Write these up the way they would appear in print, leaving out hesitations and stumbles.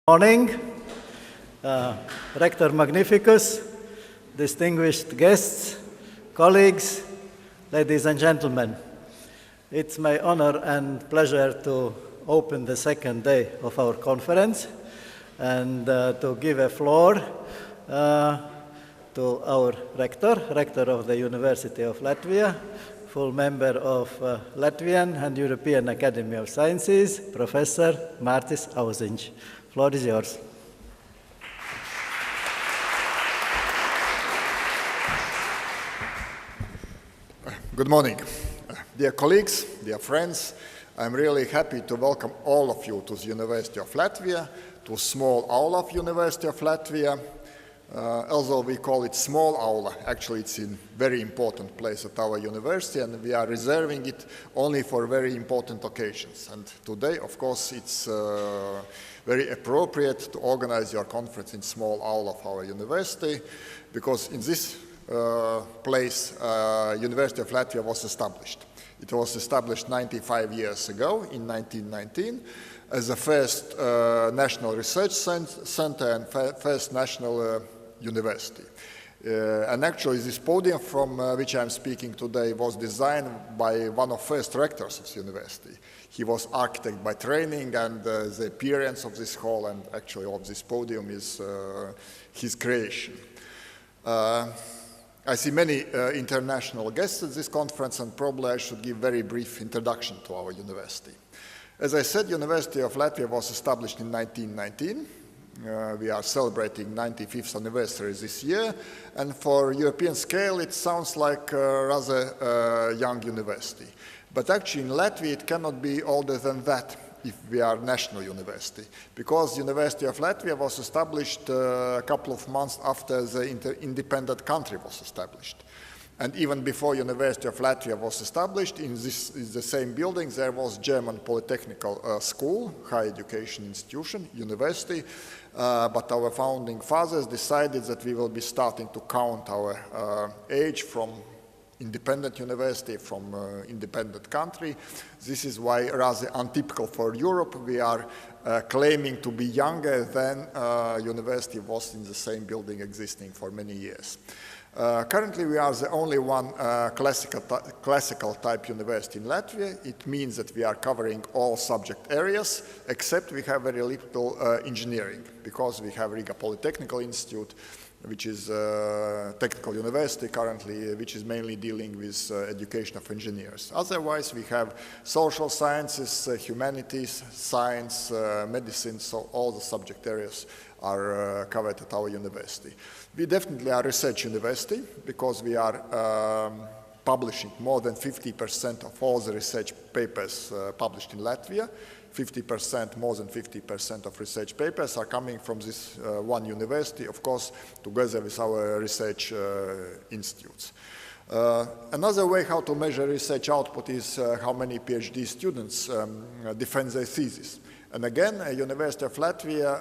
Morning, Rector Magnificus, distinguished guests, colleagues, ladies and gentlemen. It's my honor and pleasure to open the second day of our conference and to give a floor to our rector of the University of Latvia, full member of Latvian and European Academy of Sciences, Professor Mārtis Auziņš. Floor is yours. Good morning. Dear colleagues, dear friends, I'm really happy to welcome all of you to the University of Latvia, to small aula of University of Latvia. Although we call it small aula, actually it's in very important place at our university, and we are reserving it only for very important occasions. And today, of course, it's very appropriate to organize your conference in small aula of our university, because in this place, University of Latvia was established. It was established 95 years ago, in 1919, as the first national research center and first national university. And actually this podium from which I'm speaking today was designed by one of the first rectors of the university. He was architect by training, and the appearance of this hall and actually of this podium is his creation. I see many international guests at this conference, and probably I should give very brief introduction to our university. As I said, University of Latvia was established in 1919. We are celebrating 95th anniversary this year, and for European scale it sounds like a rather young university. But actually in Latvia it cannot be older than that if we are national university, because University of Latvia was established a couple of months after the independent country was established. And even before University of Latvia was established, in the same building there was German Polytechnical School, high education institution, university, but our founding fathers decided that we will be starting to count our age from independent university, from independent country. This is why, rather untypical for Europe, we are claiming to be younger than university was in the same building existing for many years. Currently we are the only one classical type university in Latvia. It means that we are covering all subject areas, except we have very little engineering, because we have Riga Polytechnical Institute, which is a technical university currently, which is mainly dealing with education of engineers. Otherwise, we have social sciences, humanities, science, medicine, so all the subject areas are covered at our university. We definitely are a research university, because we are publishing more than 50% of all the research papers published in Latvia. More than 50% of research papers are coming from this one university, of course, together with our research institutes. Another way how to measure research output is how many PhD students defend their thesis. And again, University of Latvia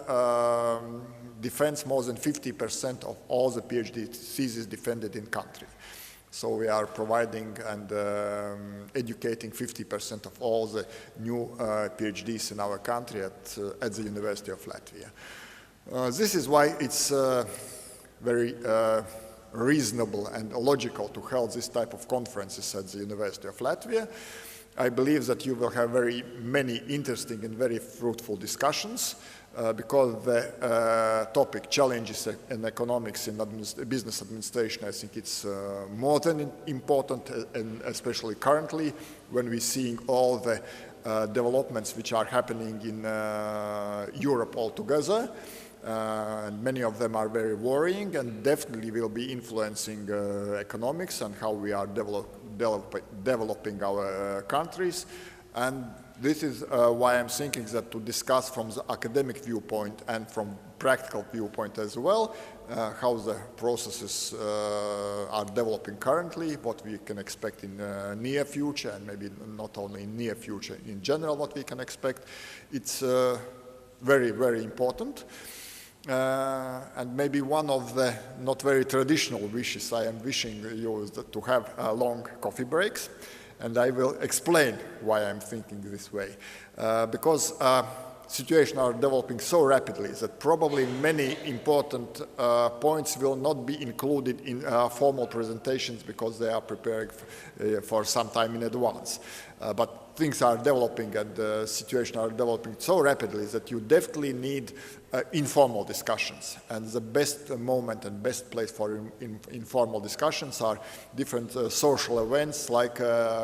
defends more than 50% of all the PhD theses defended in country. So we are providing and educating 50% of all the new PhDs in our country at the University of Latvia. This is why it's very reasonable and logical to hold this type of conferences at the University of Latvia. I believe that you will have very many interesting and very fruitful discussions, because the topic challenges in economics in business administration, I think it's more than important, and especially currently when we're seeing all the developments which are happening in Europe altogether. And many of them are very worrying and definitely will be influencing economics and how we are developing our countries. And this is why I'm thinking that to discuss from the academic viewpoint and from practical viewpoint as well, how the processes are developing currently, what we can expect in near future, and maybe not only in near future, in general what we can expect, it's very, very important. And maybe one of the not very traditional wishes I am wishing you is to have long coffee breaks. And I will explain why I'm thinking this way. Because situation are developing so rapidly that probably many important points will not be included in formal presentations because they are preparing for some time in advance. But things are developing and the situation are developing so rapidly that you definitely need informal discussions. And the best moment and best place for informal discussions are different social events like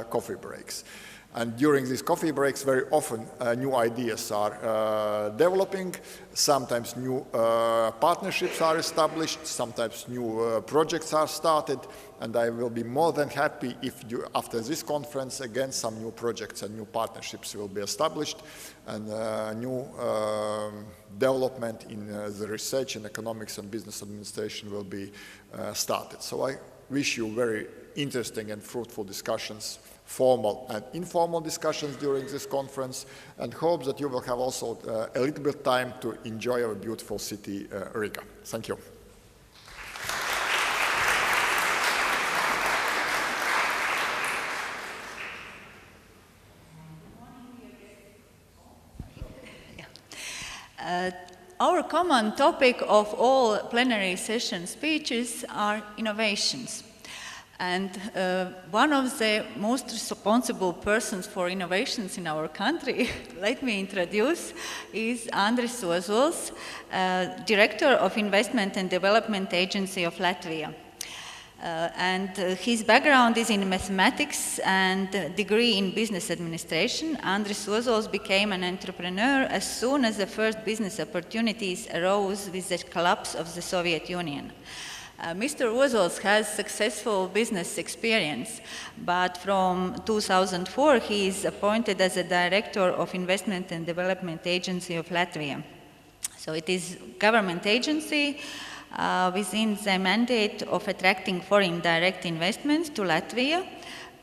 coffee breaks. And during these coffee breaks, very often new ideas are developing, sometimes new partnerships are established, sometimes new projects are started, and I will be more than happy if after this conference, again, some new projects and new partnerships will be established, and new development in the research in economics and business administration will be started. So I wish you very interesting and fruitful discussions, formal and informal discussions during this conference, and hope that you will have also a little bit time to enjoy our beautiful city, Riga. Thank you. Our common topic of all plenary session speeches are innovations. And one of the most responsible persons for innovations in our country, let me introduce, is Andris Ozols, Director of Investment and Development Agency of Latvia. His background is in mathematics and degree in business administration. Andris Ozols became an entrepreneur as soon as the first business opportunities arose with the collapse of the Soviet Union. Mr. Ozols has successful business experience, but from 2004 he is appointed as a Director of Investment and Development Agency of Latvia. So it is a government agency within the mandate of attracting foreign direct investments to Latvia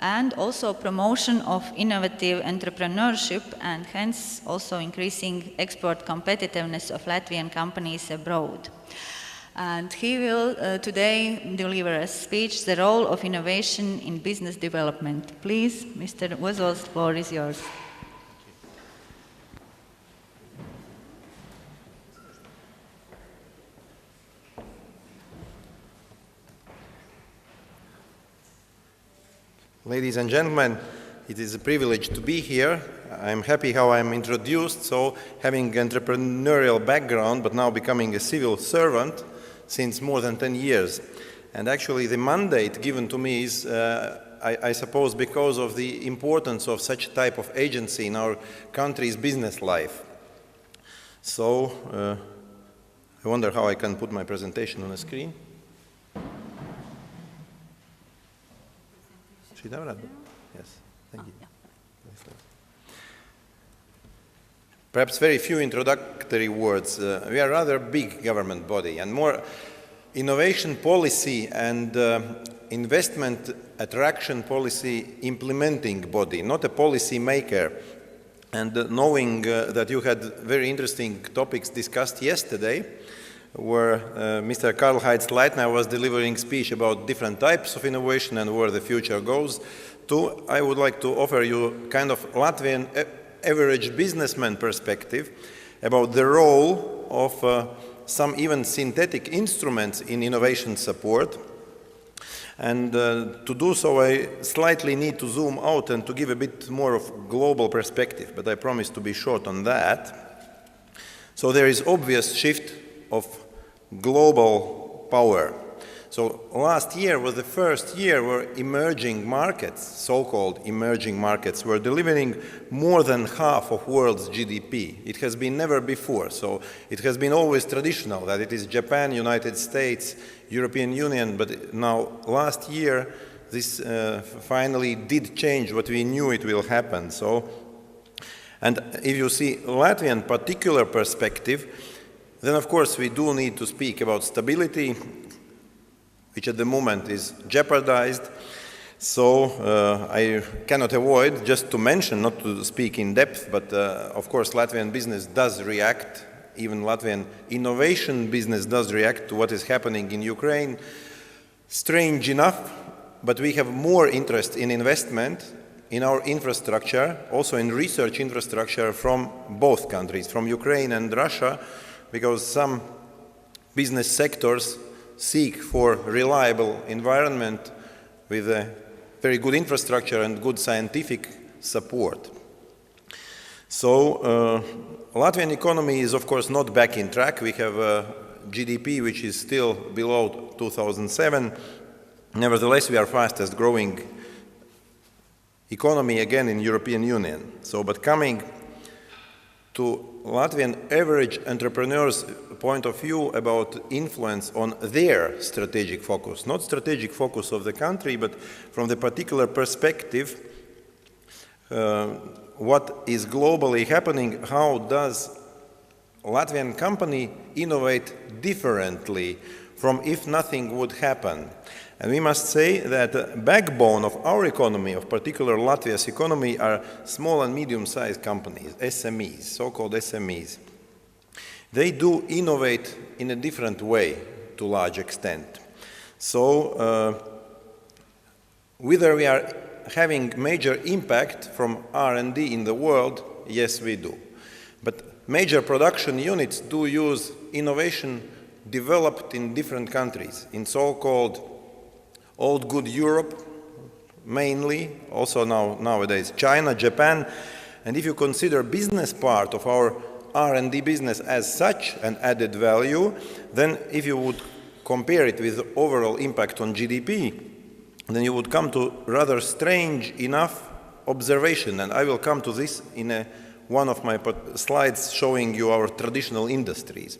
and also promotion of innovative entrepreneurship and hence also increasing export competitiveness of Latvian companies abroad. And he will today deliver a speech, The Role of Innovation in Business Development. Please, Mr. Ozols, the floor is yours. Ladies and gentlemen, it is a privilege to be here. I'm happy how I'm introduced. So, having entrepreneurial background, but now becoming a civil servant since more than 10 years. And actually the mandate given to me is, I suppose, because of the importance of such a type of agency in our country's business life. So, I wonder how I can put my presentation on the screen. Yes, thank you. Perhaps very few introductory words. We are a rather big government body and more innovation policy and investment attraction policy implementing body, not a policy maker. And knowing that you had very interesting topics discussed yesterday, where Mr. Karl-Heinz Leitner was delivering speech about different types of innovation and where the future goes, too, I would like to offer you kind of Latvian average businessman perspective about the role of some even synthetic instruments in innovation support. And to do so, I slightly need to zoom out and to give a bit more of global perspective, but I promise to be short on that. So there is obvious shift of global power. So last year was the first year where emerging markets, so-called emerging markets, were delivering more than half of world's GDP. It has been never before. So it has been always traditional that it is Japan, United States, European Union, but now last year this finally did change what we knew it will happen. So, and if you see Latvian particular perspective, then of course we do need to speak about stability, which at the moment is jeopardized. So I cannot avoid just to mention, not to speak in depth, but of course Latvian business does react, even Latvian innovation business does react to what is happening in Ukraine. Strange enough, but we have more interest in investment in our infrastructure, also in research infrastructure from both countries, from Ukraine and Russia, because some business sectors seek for reliable environment with a very good infrastructure and good scientific support. So Latvian economy is of course not back in track. We have a GDP which is still below 2007. Nevertheless, we are fastest growing economy again in European Union. So, but coming to Latvian average entrepreneurs' point of view about influence on their strategic focus, not strategic focus of the country, but from the particular perspective, what is globally happening, how does Latvian company innovate differently from if nothing would happen. And we must say that the backbone of our economy, of particular Latvia's economy, are small and medium-sized companies, SMEs, so-called SMEs. They do innovate in a different way to a large extent. So whether we are having major impact from R&D in the world, yes, we do. But major production units do use innovation developed in different countries, in so-called old good Europe, mainly, also nowadays China, Japan. And if you consider business part of our R&D business as such an added value, then if you would compare it with the overall impact on GDP, then you would come to rather strange enough observation. And I will come to this in one of my slides showing you our traditional industries.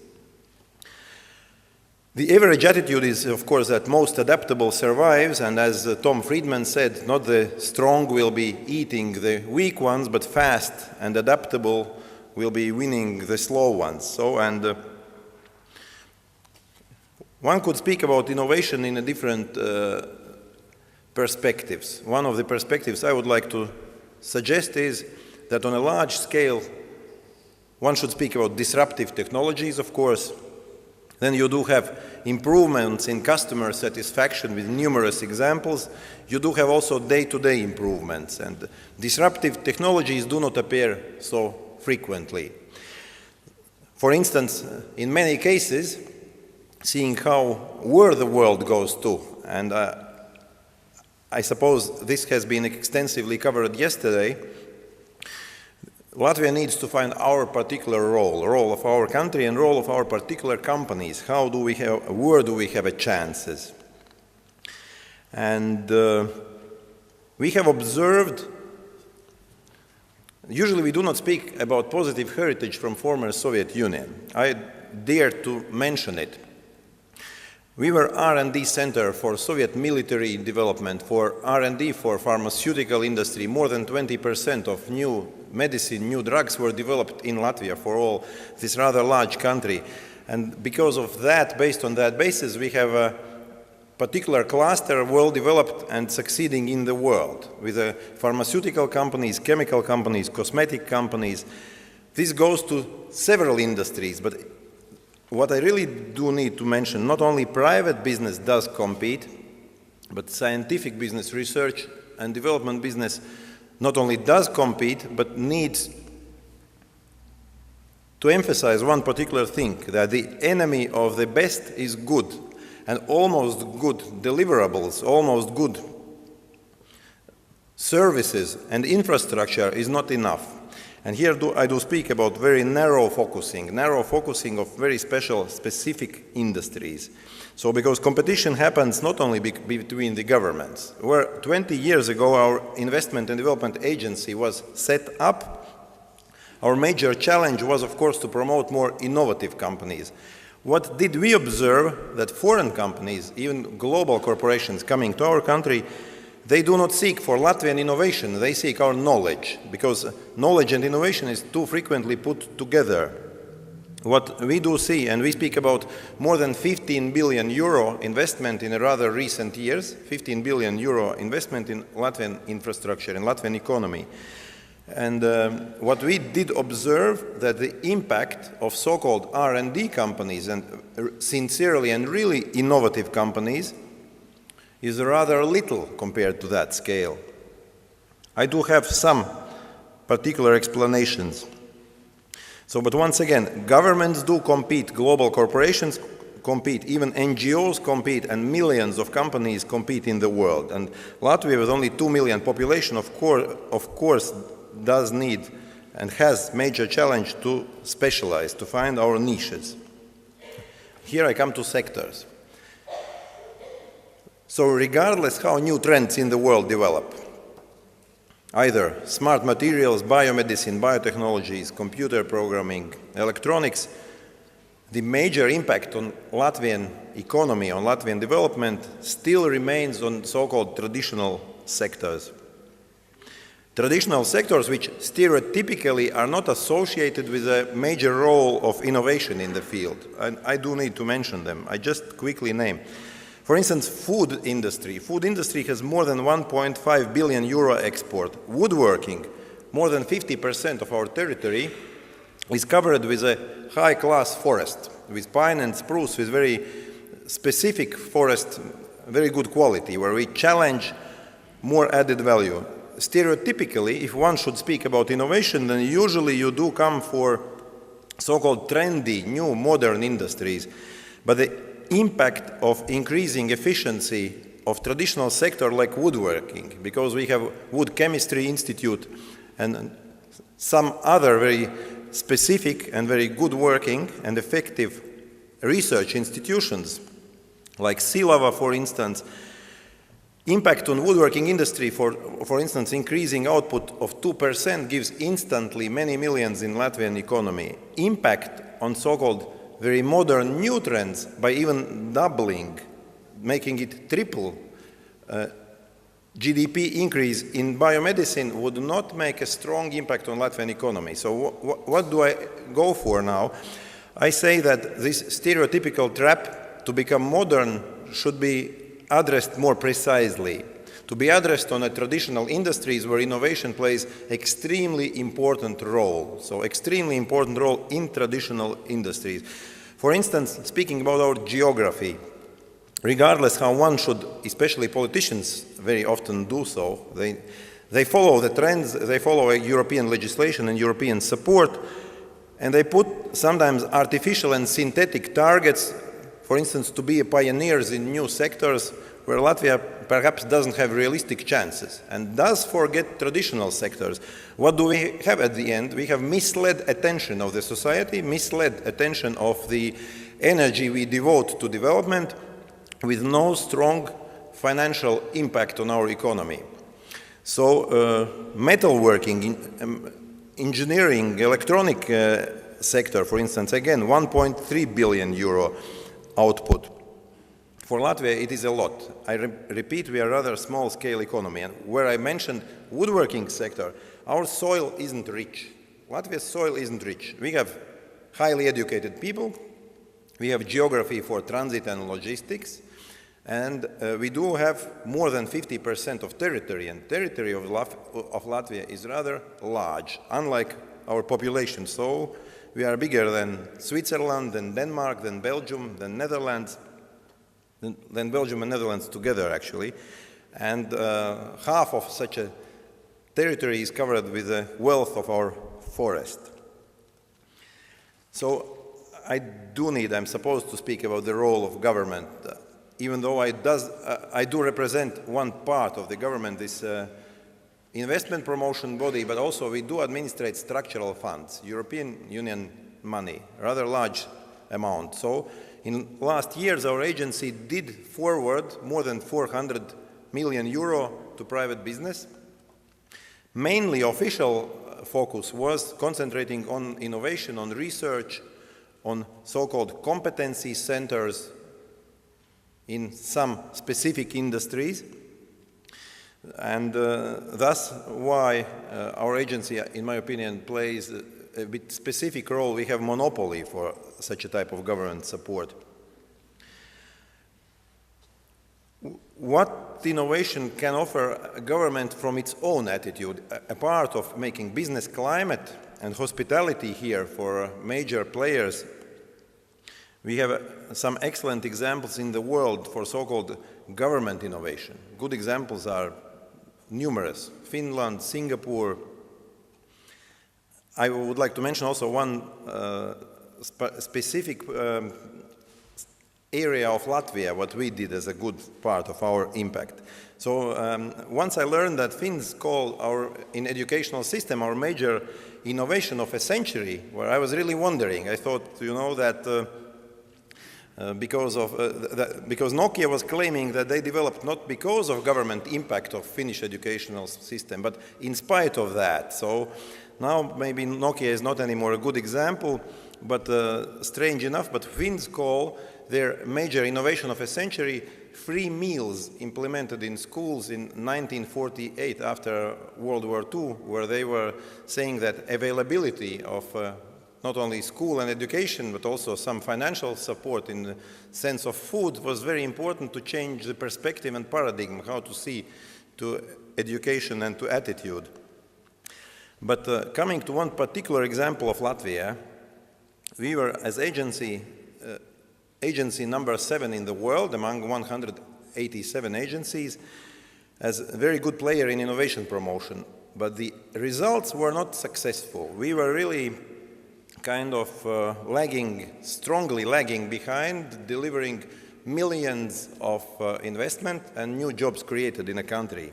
The average attitude is, of course, that most adaptable survives, and as Tom Friedman said, not the strong will be eating the weak ones, but fast and adaptable will be winning the slow ones. So, and one could speak about innovation in a different perspectives. One of the perspectives I would like to suggest is that on a large scale, one should speak about disruptive technologies, of course. Then you do have improvements in customer satisfaction with numerous examples. You do have also day-to-day improvements, and disruptive technologies do not appear so frequently. For instance, in many cases, seeing where the world goes to, and I suppose this has been extensively covered yesterday, Latvia needs to find our particular role of our country and role of our particular companies. Where do we have a chances? And we have observed, usually we do not speak about positive heritage from former Soviet Union. I dare to mention it. We were R&D center for Soviet military development, for R&D for pharmaceutical industry. More than 20% of new medicine, new drugs were developed in Latvia for all this rather large country. And because of that, based on that basis, we have a particular cluster well developed and succeeding in the world with pharmaceutical companies, chemical companies, cosmetic companies. This goes to several industries, but what I really do need to mention, not only private business does compete, but scientific business, research and development business not only does compete, but needs to emphasize one particular thing, that the enemy of the best is good, and almost good deliverables, almost good services and infrastructure is not enough. And here I do speak about very narrow focusing of very specific industries. So because competition happens not only between the governments, where 20 years ago our Investment and Development Agency was set up, our major challenge was, of course, to promote more innovative companies. What did we observe? That foreign companies, even global corporations coming to our country, they do not seek for Latvian innovation, they seek our knowledge, because knowledge and innovation is too frequently put together. What we do see, and we speak about more than 15 billion euro investment in a rather recent years, 15 billion euro investment in Latvian infrastructure, in Latvian economy. And what we did observe, that the impact of so-called R&D companies and sincerely and really innovative companies is rather little compared to that scale. I do have some particular explanations. But once again, governments do compete, global corporations compete, even NGOs compete, and millions of companies compete in the world. And Latvia, with only 2 million population, of course, does need and has major challenge to specialize, to find our niches. Here I come to sectors. So regardless how new trends in the world develop, either smart materials, biomedicine, biotechnologies, computer programming, electronics, the major impact on Latvian economy, on Latvian development, still remains on so-called traditional sectors. Traditional sectors which stereotypically are not associated with a major role of innovation in the field. And I do need to mention them. I just quickly name. For instance, food industry. Food industry has more than 1.5 billion euro export. Woodworking, more than 50% of our territory is covered with a high-class forest, with pine and spruce, with very specific forest, very good quality, where we challenge more added value. Stereotypically, if one should speak about innovation, then usually you do come for so-called trendy, new, modern industries. But the impact of increasing efficiency of traditional sector like woodworking, because we have Wood Chemistry Institute and some other very specific and very good working and effective research institutions, like Silava, for instance. Impact on woodworking industry, for instance, increasing output of 2% gives instantly many millions in Latvian economy. Impact on so-called very modern new trends by even doubling, making it triple. GDP increase in biomedicine would not make a strong impact on Latvian economy. So what do I go for now? I say that this stereotypical trap to become modern should be addressed more precisely, to be addressed on a traditional industries where innovation plays extremely important role. So extremely important role in traditional industries. For instance, speaking about our geography, regardless how one should, especially politicians very often do so, they follow the trends, they follow European legislation and European support, and they put sometimes artificial and synthetic targets, for instance, to be pioneers in new sectors where Latvia perhaps doesn't have realistic chances and does forget traditional sectors. What do we have at the end? We have misled attention of the society, misled attention of the energy we devote to development, with no strong financial impact on our economy. So metalworking, engineering, electronic sector, for instance, again, 1.3 billion euro output. For Latvia, it is a lot. I repeat, we are a rather small-scale economy. And where I mentioned woodworking sector, our soil isn't rich. Latvia's soil isn't rich. We have highly educated people. We have geography for transit and logistics. And we do have more than 50% of territory, and territory of Latvia is rather large, unlike our population. So we are bigger than Switzerland, than Denmark, than Belgium, than Netherlands, than Belgium and Netherlands together, actually. And half of such a territory is covered with the wealth of our forest. So I'm supposed to speak about the role of government. Even though I do represent one part of the government, this investment promotion body, but also we do administrate structural funds, European Union money, rather large amount. So in last years, our agency did forward more than 400 million euro to private business. Mainly official focus was concentrating on innovation, on research, on so-called competency centers in some specific industries, and that's why our agency, in my opinion, plays a bit specific role. We have monopoly for such a type of government support. What innovation can offer a government from its own attitude, a part of making business climate and hospitality here for major players? We have some excellent examples in the world for so-called government innovation. Good examples are numerous. Finland, Singapore. I would like to mention also one specific area of Latvia, what we did as a good part of our impact. So once I learned that Finns call in educational system, our major innovation of a century, where I was really wondering. I thought, that because Nokia was claiming that they developed not because of government impact of Finnish educational system, but in spite of that. So now maybe Nokia is not anymore a good example, but strange enough, but Finns call their major innovation of a century free meals implemented in schools in 1948 after World War II, where they were saying that availability of not only school and education, but also some financial support in the sense of food was very important to change the perspective and paradigm, how to see to education and to attitude. But coming to one particular example of Latvia, we were as agency number 7 in the world among 187 agencies as a very good player in innovation promotion. But the results were not successful. We were really kind of strongly lagging behind, delivering millions of investment and new jobs created in a country.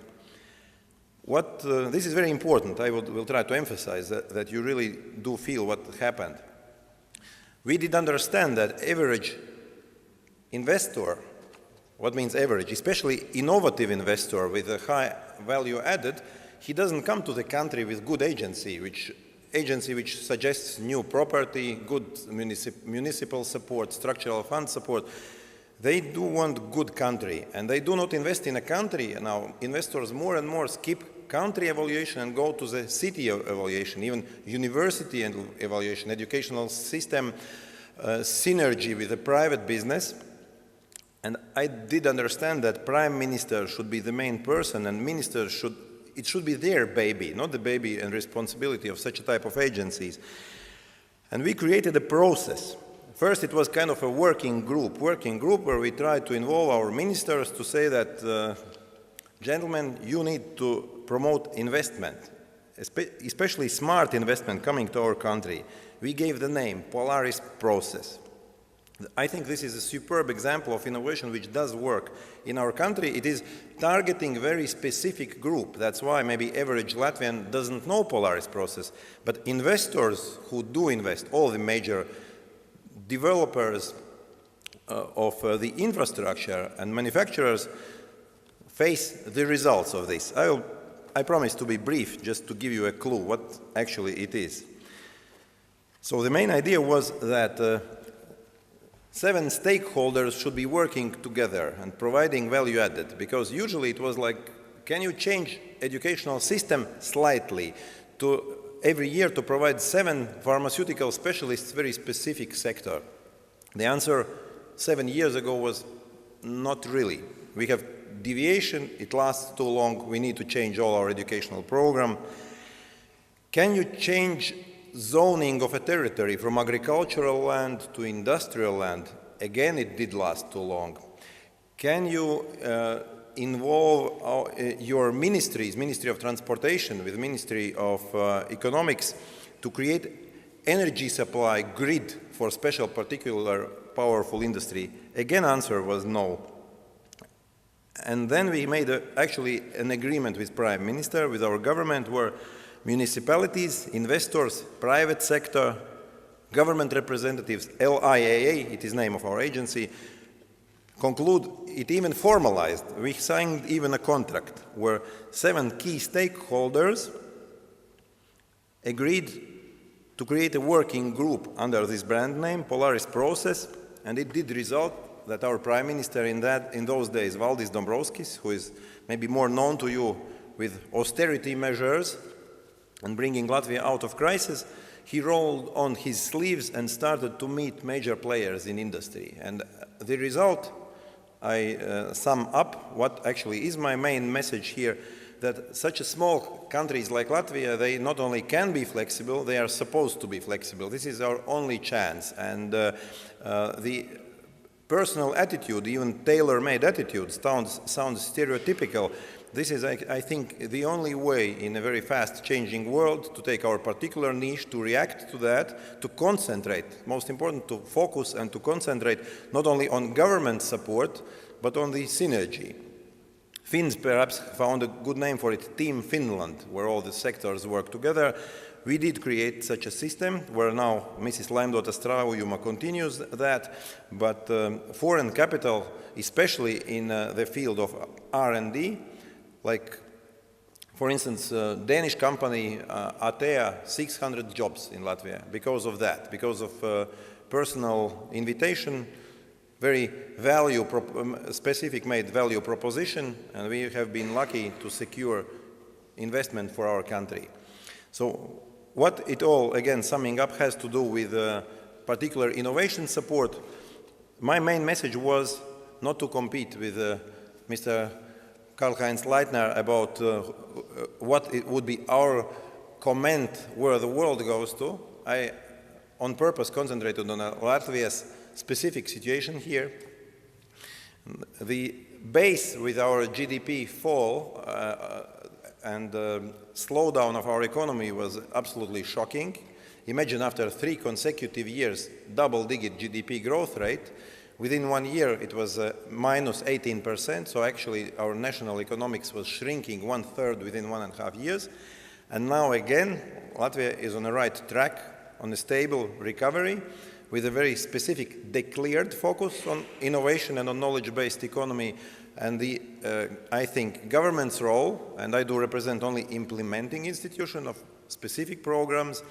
This is very important. I will try to emphasize that you really do feel what happened. We did understand that average investor, what means average, especially innovative investor with a high value added, he doesn't come to the country with good agency which suggests new property, good municipal support, structural fund support. They do want good country, and they do not invest in a country. Now, investors more and more skip country evaluation and go to the city evaluation, even university evaluation, educational system, synergy with the private business. And I did understand that Prime Minister should be the main person, and ministers it should be their baby, not the baby and responsibility of such a type of agencies. And we created a process. First, it was kind of a working group where we tried to involve our ministers to say that, gentlemen, you need to promote investment, especially smart investment coming to our country. We gave the name Polaris Process. I think this is a superb example of innovation which does work in our country. It is targeting a very specific group. That's why maybe average Latvian doesn't know Polaris Process. But investors who do invest, all the major developers of the infrastructure and manufacturers face the results of this. I promise to be brief, just to give you a clue what actually it is. So the main idea was that 7 stakeholders should be working together and providing value added, because usually it was like, can you change educational system slightly to every year to provide 7 pharmaceutical specialists, very specific sector? The answer 7 years ago was not really. We have deviation, it lasts too long, we need to change all our educational program. Can you change zoning of a territory from agricultural land to industrial land? Again, it did last too long. Can you involve your ministries, Ministry of Transportation with Ministry of Economics, to create energy supply grid for special particular powerful industry? Again, answer was no. And then we made actually an agreement with Prime Minister, with our government, where municipalities, investors, private sector, government representatives, LIAA, it is name of our agency, conclude, it even formalized. We signed even a contract where 7 key stakeholders agreed to create a working group under this brand name, Polaris Process, and it did result that our Prime Minister in those days, Valdis Dombrovskis, who is maybe more known to you with austerity measures and bringing Latvia out of crisis, he rolled on his sleeves and started to meet major players in industry. And the result, I sum up what actually is my main message here, that such a small countries like Latvia, they not only can be flexible, they are supposed to be flexible. This is our only chance. And the personal attitude, even tailor-made attitude, sounds stereotypical. this is, I think, the only way in a very fast-changing world to take our particular niche, to react to that, to concentrate, most important, to focus and to concentrate not only on government support, but on the synergy. Finns perhaps found a good name for it, Team Finland, where all the sectors work together. We did create such a system, where now Mrs. Laimdota Straujuma continues that, but foreign capital, especially in the field of R&D, like, for instance, Danish company Atea, 600 jobs in Latvia because of that, because of personal invitation, very specific made value proposition, and we have been lucky to secure investment for our country. So what it all, again, summing up, has to do with particular innovation support. My main message was not to compete with Mr. Karl-Heinz Leitner about what it would be our comment where the world goes to. I, on purpose, concentrated on Latvia's specific situation here. The base with our GDP fall and slowdown of our economy was absolutely shocking. Imagine after 3 consecutive years, double-digit GDP growth rate. Within 1 year, it was minus 18%, so actually our national economics was shrinking 1/3 within 1.5 years. And now again, Latvia is on the right track, on a stable recovery, with a very specific declared focus on innovation and on knowledge-based economy. And I think government's role, and I do represent only implementing institution of specific programs,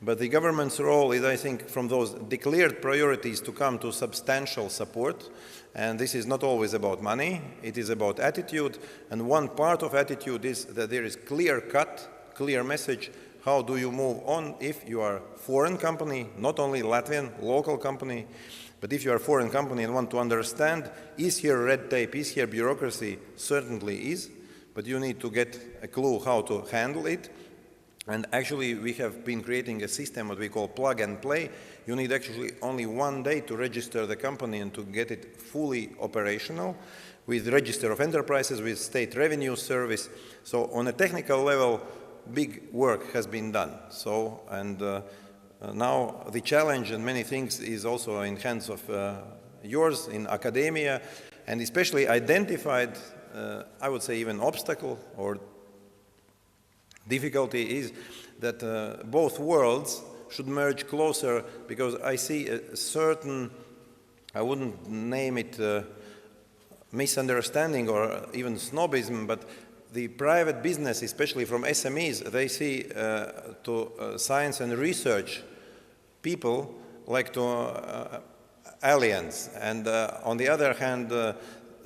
but the government's role is, I think, from those declared priorities to come to substantial support. And this is not always about money, it is about attitude. And one part of attitude is that there is clear message, how do you move on if you are a foreign company, not only Latvian, local company, but if you are a foreign company and want to understand, is here red tape, is here bureaucracy? Certainly is, but you need to get a clue how to handle it. And actually, we have been creating a system what we call plug and play. You need actually only 1 day to register the company and to get it fully operational with Register of Enterprises, with State Revenue Service. So on a technical level, big work has been done. So, and now the challenge and many things is also in hands of yours in academia, and especially identified, I would say even obstacle or difficulty is that both worlds should merge closer, because I see a certain, I wouldn't name it misunderstanding or even snobism, but the private business, especially from SMEs, they see to science and research people like to aliens. And on the other hand,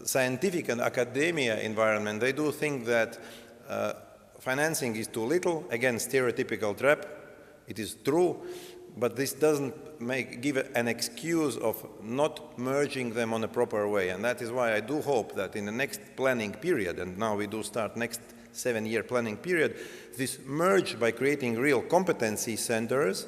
scientific and academia environment, they do think that financing is too little. Again, stereotypical trap. It is true, but this doesn't give an excuse of not merging them on a proper way. And that is why I do hope that in the next planning period, and now we do start next 7-year planning period, this merge by creating real competency centers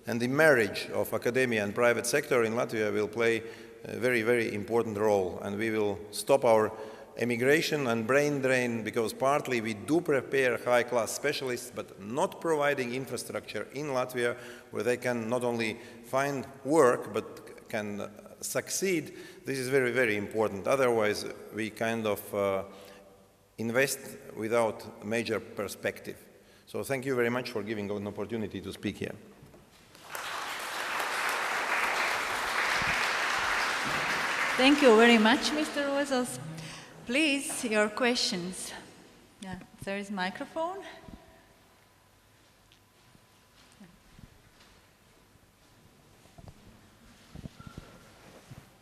and the marriage of academia and private sector in Latvia will play a very, very important role. And we will stop our emigration and brain drain, because partly we do prepare high-class specialists, but not providing infrastructure in Latvia where they can not only find work, but can succeed. This is very, very important. Otherwise, we kind of invest without major perspective. So thank you very much for giving an opportunity to speak here. Thank you very much, Mr. Ozols. Please, your questions. Yeah, there is microphone.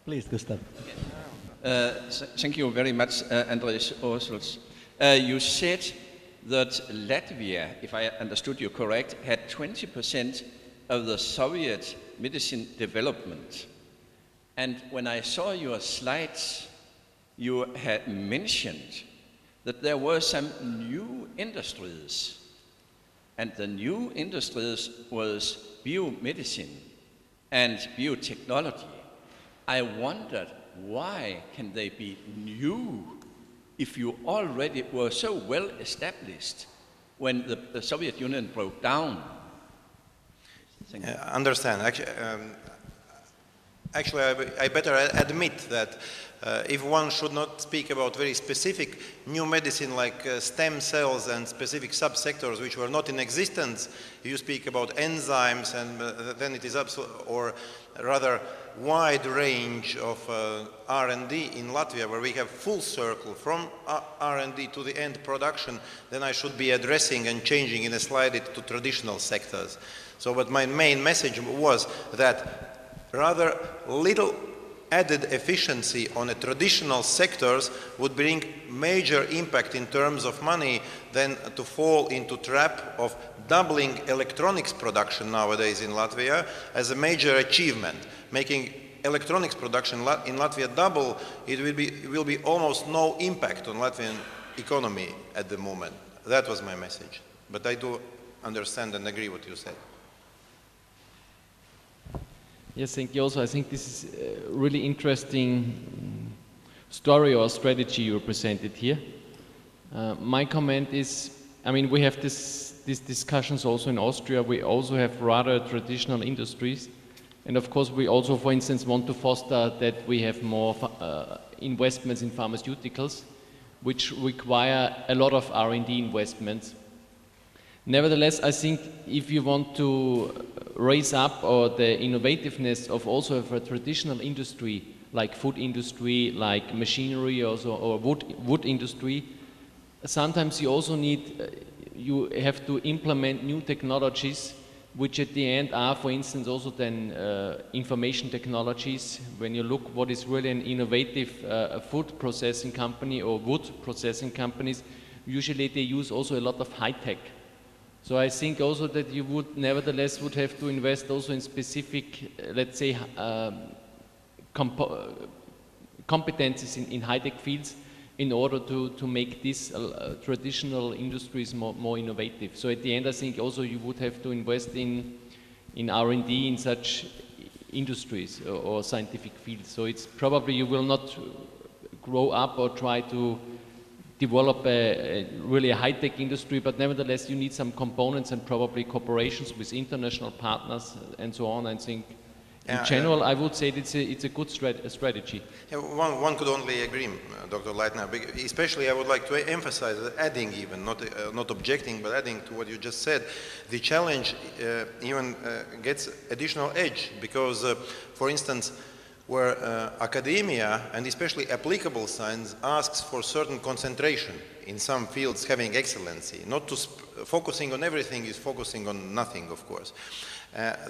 Please, Gustav. Thank you very much, Andres Ozols. You said that Latvia, if I understood you correct, had 20% of the Soviet medicine development. And when I saw your slides, you had mentioned that there were some new industries, and the new industries was biomedicine and biotechnology. I wondered, why can they be new if you already were so well established when the Soviet Union broke down? Understand. Actually, I better admit that if one should not speak about very specific new medicine like stem cells and specific subsectors which were not in existence, you speak about enzymes, and then it is or rather wide range of R&D in Latvia, where we have full circle from R&D to the end production, then I should be addressing and changing in a slide it to traditional sectors. So, but my main message was that rather little added efficiency on a traditional sectors would bring major impact in terms of money than to fall into trap of doubling electronics production nowadays in Latvia as a major achievement. Making electronics production in Latvia double, it will be almost no impact on Latvian economy at the moment. That was my message. But I do understand and agree what you said. Yes, thank you. Also, I think this is a really interesting story or strategy you presented here. My comment is, I mean, we have these discussions also in Austria. We also have rather traditional industries. And of course, we also, for instance, want to foster that we have more investments in pharmaceuticals, which require a lot of R&D investments. Nevertheless, I think if you want to raise up or the innovativeness of also of a traditional industry like food industry, like machinery also, or wood industry, sometimes you also need, you have to implement new technologies which at the end are, for instance, also then information technologies. When you look what is really an innovative food processing company or wood processing companies, usually they use also a lot of high tech. So I think also that you would nevertheless would have to invest also in specific, let's say, competencies in high-tech fields in order to make these traditional industries more innovative. So at the end, I think also you would have to invest in R&D in such industries or scientific fields. So it's probably you will not grow up or try to develop a really high-tech industry, but nevertheless you need some components and probably cooperations with international partners and so on. I think in general I would say it's a good strategy. Yeah, one could only agree, Dr. Leitner. Especially I would like to emphasize that adding even, not objecting, but adding to what you just said, the challenge even gets additional edge because, for instance, where academia and especially applicable science asks for certain concentration in some fields having excellency, not to focusing on everything is focusing on nothing, of course.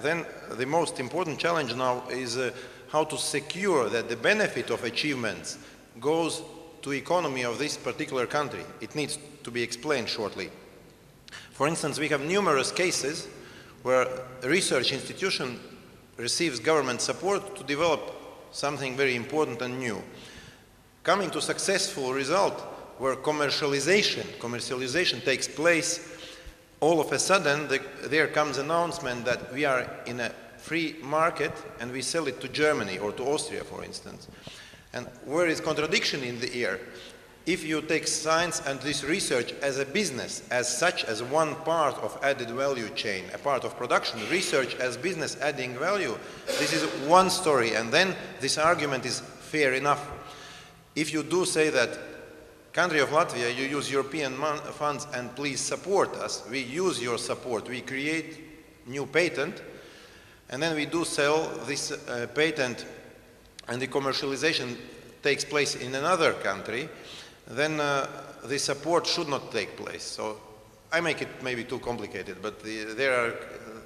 Then the most important challenge now is how to secure that the benefit of achievements goes to economy of this particular country. It needs to be explained shortly. For instance, we have numerous cases where a research institution receives government support to develop something very important and new. Coming to successful result where commercialization takes place, all of a sudden there comes announcement that we are in a free market and we sell it to Germany or to Austria, for instance. And where is contradiction in the air? If you take science and this research as a business, as such as one part of added value chain, a part of production, research as business adding value, this is one story, and then this argument is fair enough. If you do say that, country of Latvia, you use European funds and please support us, we use your support, we create new patent, and then we do sell this patent and the commercialization takes place in another country, then the support should not take place. So I make it maybe too complicated, but there are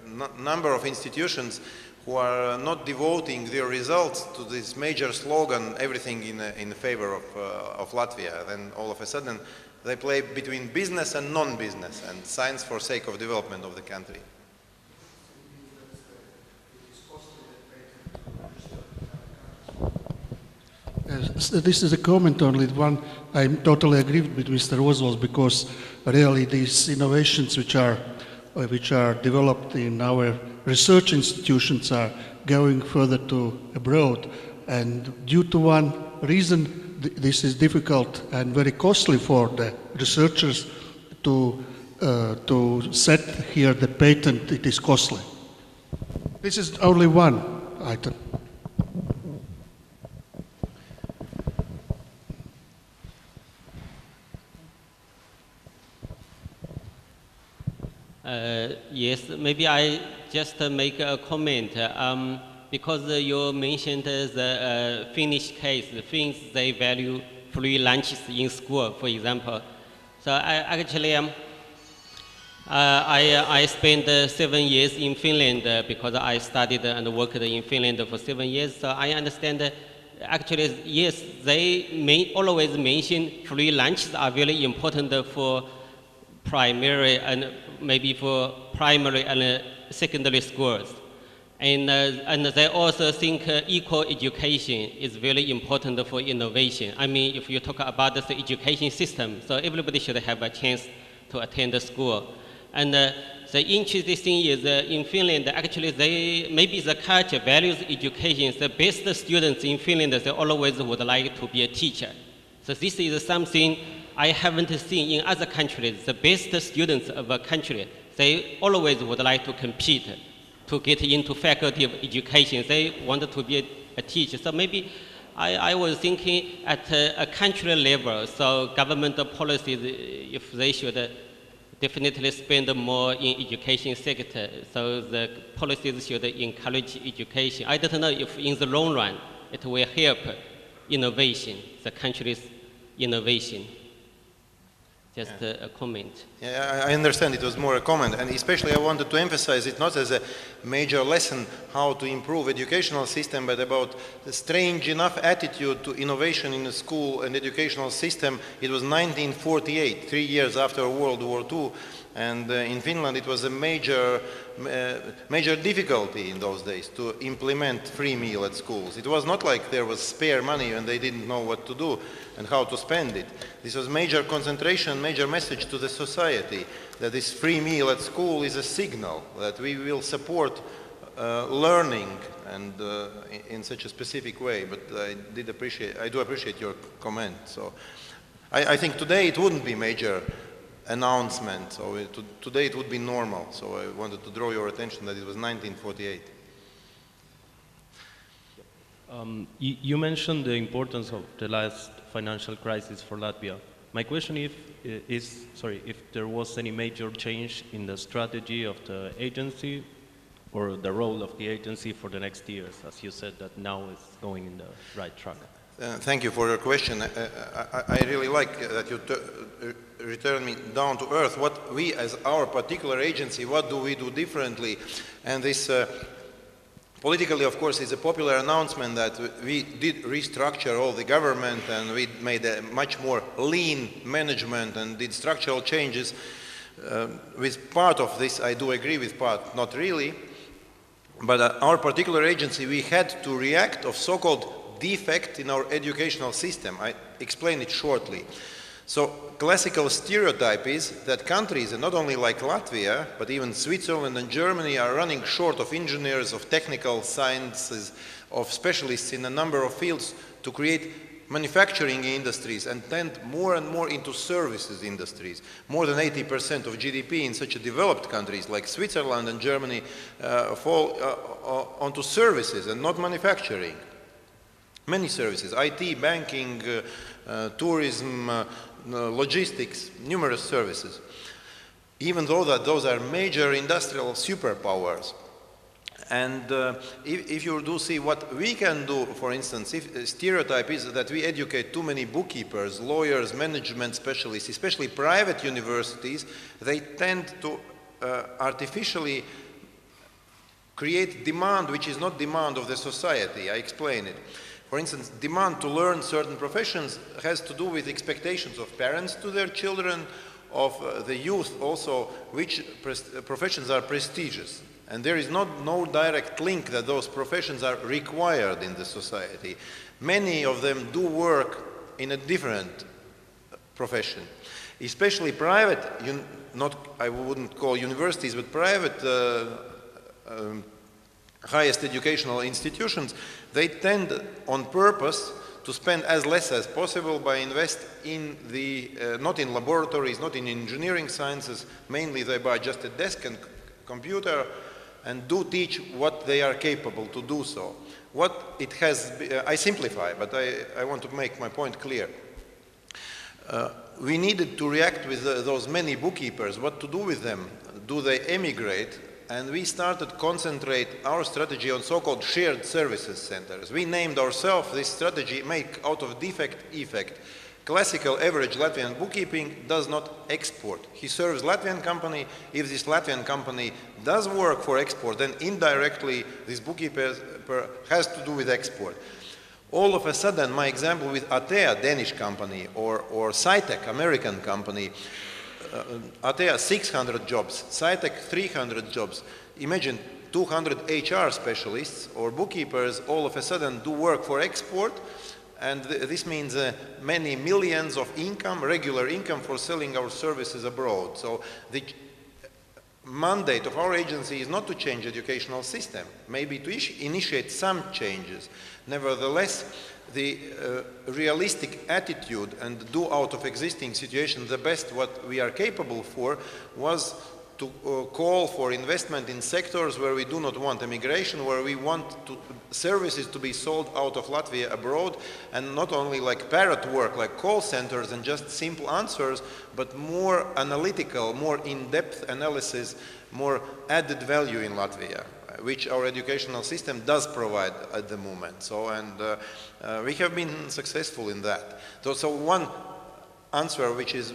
a number of institutions who are not devoting their results to this major slogan, everything in favor of Latvia. Then all of a sudden they play between business and non-business and science for sake of development of the country. This is a comment only one. I totally agree with Mr. Ozols because really these innovations which are developed in our research institutions are going further to abroad, and due to one reason this is difficult and very costly for the researchers to set here the patent. It is costly. This is only one item. Yes, maybe I just make a comment. Because you mentioned the Finnish case, the Finns, they value free lunches in school, for example. So I spent 7 years in Finland because I studied and worked in Finland for 7 years. So I understand actually, yes, they always mention free lunches are very important for primary and maybe for primary and secondary schools. And they also think equal education is very important for innovation. I mean, if you talk about the education system, so everybody should have a chance to attend the school. And the interesting thing is in Finland, actually, maybe the culture values education. The best students in Finland, they always would like to be a teacher. So this is something I haven't seen in other countries. The best students of a country, they always would like to compete to get into faculty of education. They wanted to be a teacher. So maybe I was thinking at a country level, so government policies, if they should definitely spend more in education sector, so the policies should encourage education. I don't know if in the long run it will help innovation, the country's innovation. Just a comment. Yeah, I understand it was more a comment, and especially I wanted to emphasize it not as a major lesson how to improve educational system, but about the strange enough attitude to innovation in the school and educational system. It was 1948, 3 years after World War II, and in Finland it was a major difficulty in those days to implement free meal at schools. It was not like there was spare money and they didn't know what to do and how to spend it. This was major concentration, major message to the society that this free meal at school is a signal that we will support learning and in such a specific way. But I do appreciate your comment. So I think today it wouldn't be major announcement. So today it would be normal. So I wanted to draw your attention that it was 1948. You mentioned the importance of the last financial crisis for Latvia. My question is if there was any major change in the strategy of the agency or the role of the agency for the next years, as you said that now it's going in the right track. Thank you for your question. I really like that you return me down to earth. What we, as our particular agency, what do we do differently? And this politically, of course, is a popular announcement that we did restructure all the government and we made a much more lean management and did structural changes. With part of this, I do agree, with part, not really. But our particular agency, we had to react of so-called defect in our educational system. I explain it shortly. So classical stereotype is that countries, and not only like Latvia, but even Switzerland and Germany, are running short of engineers, of technical sciences, of specialists in a number of fields to create manufacturing industries and tend more and more into services industries. More than 80% of GDP in such developed countries like Switzerland and Germany fall onto services and not manufacturing. Many services, IT, banking, tourism, logistics, numerous services. Even though that those are major industrial superpowers. And if you do see what we can do, for instance, if a stereotype is that we educate too many bookkeepers, lawyers, management specialists, especially private universities, they tend to artificially create demand which is not demand of the society. I explain it. For instance, demand to learn certain professions has to do with expectations of parents to their children, of the youth also, which professions are prestigious. And there is no direct link that those professions are required in the society. Many of them do work in a different profession. Especially private, I wouldn't call universities, but private highest educational institutions, they tend on purpose to spend as less as possible by invest in the, not in laboratories, not in engineering sciences, mainly they buy just a desk and computer and do teach what they are capable to do so. What it has, I simplify, but I want to make my point clear. We needed to react with those many bookkeepers, what to do with them. Do they emigrate? And we started to concentrate our strategy on so-called shared services centers. We named ourselves this strategy, make out of defect effect. Classical average Latvian bookkeeping does not export. He serves Latvian company. If this Latvian company does work for export, then indirectly this bookkeeper has to do with export. All of a sudden, my example with Atea, Danish company, or Cytec, American company, Atea 600 jobs, Cytec 300 jobs. Imagine 200 HR specialists or bookkeepers all of a sudden do work for export, and this means many millions of income, regular income for selling our services abroad. So the mandate of our agency is not to change educational system, maybe to initiate some changes. Nevertheless, the realistic attitude and do out of existing situation the best what we are capable for was to call for investment in sectors where we do not want immigration, where we want services to be sold out of Latvia abroad, and not only like parrot work, like call centers and just simple answers, but more analytical, more in-depth analysis, more added value in Latvia, which our educational system does provide at the moment. So, and we have been successful in that. So one answer which is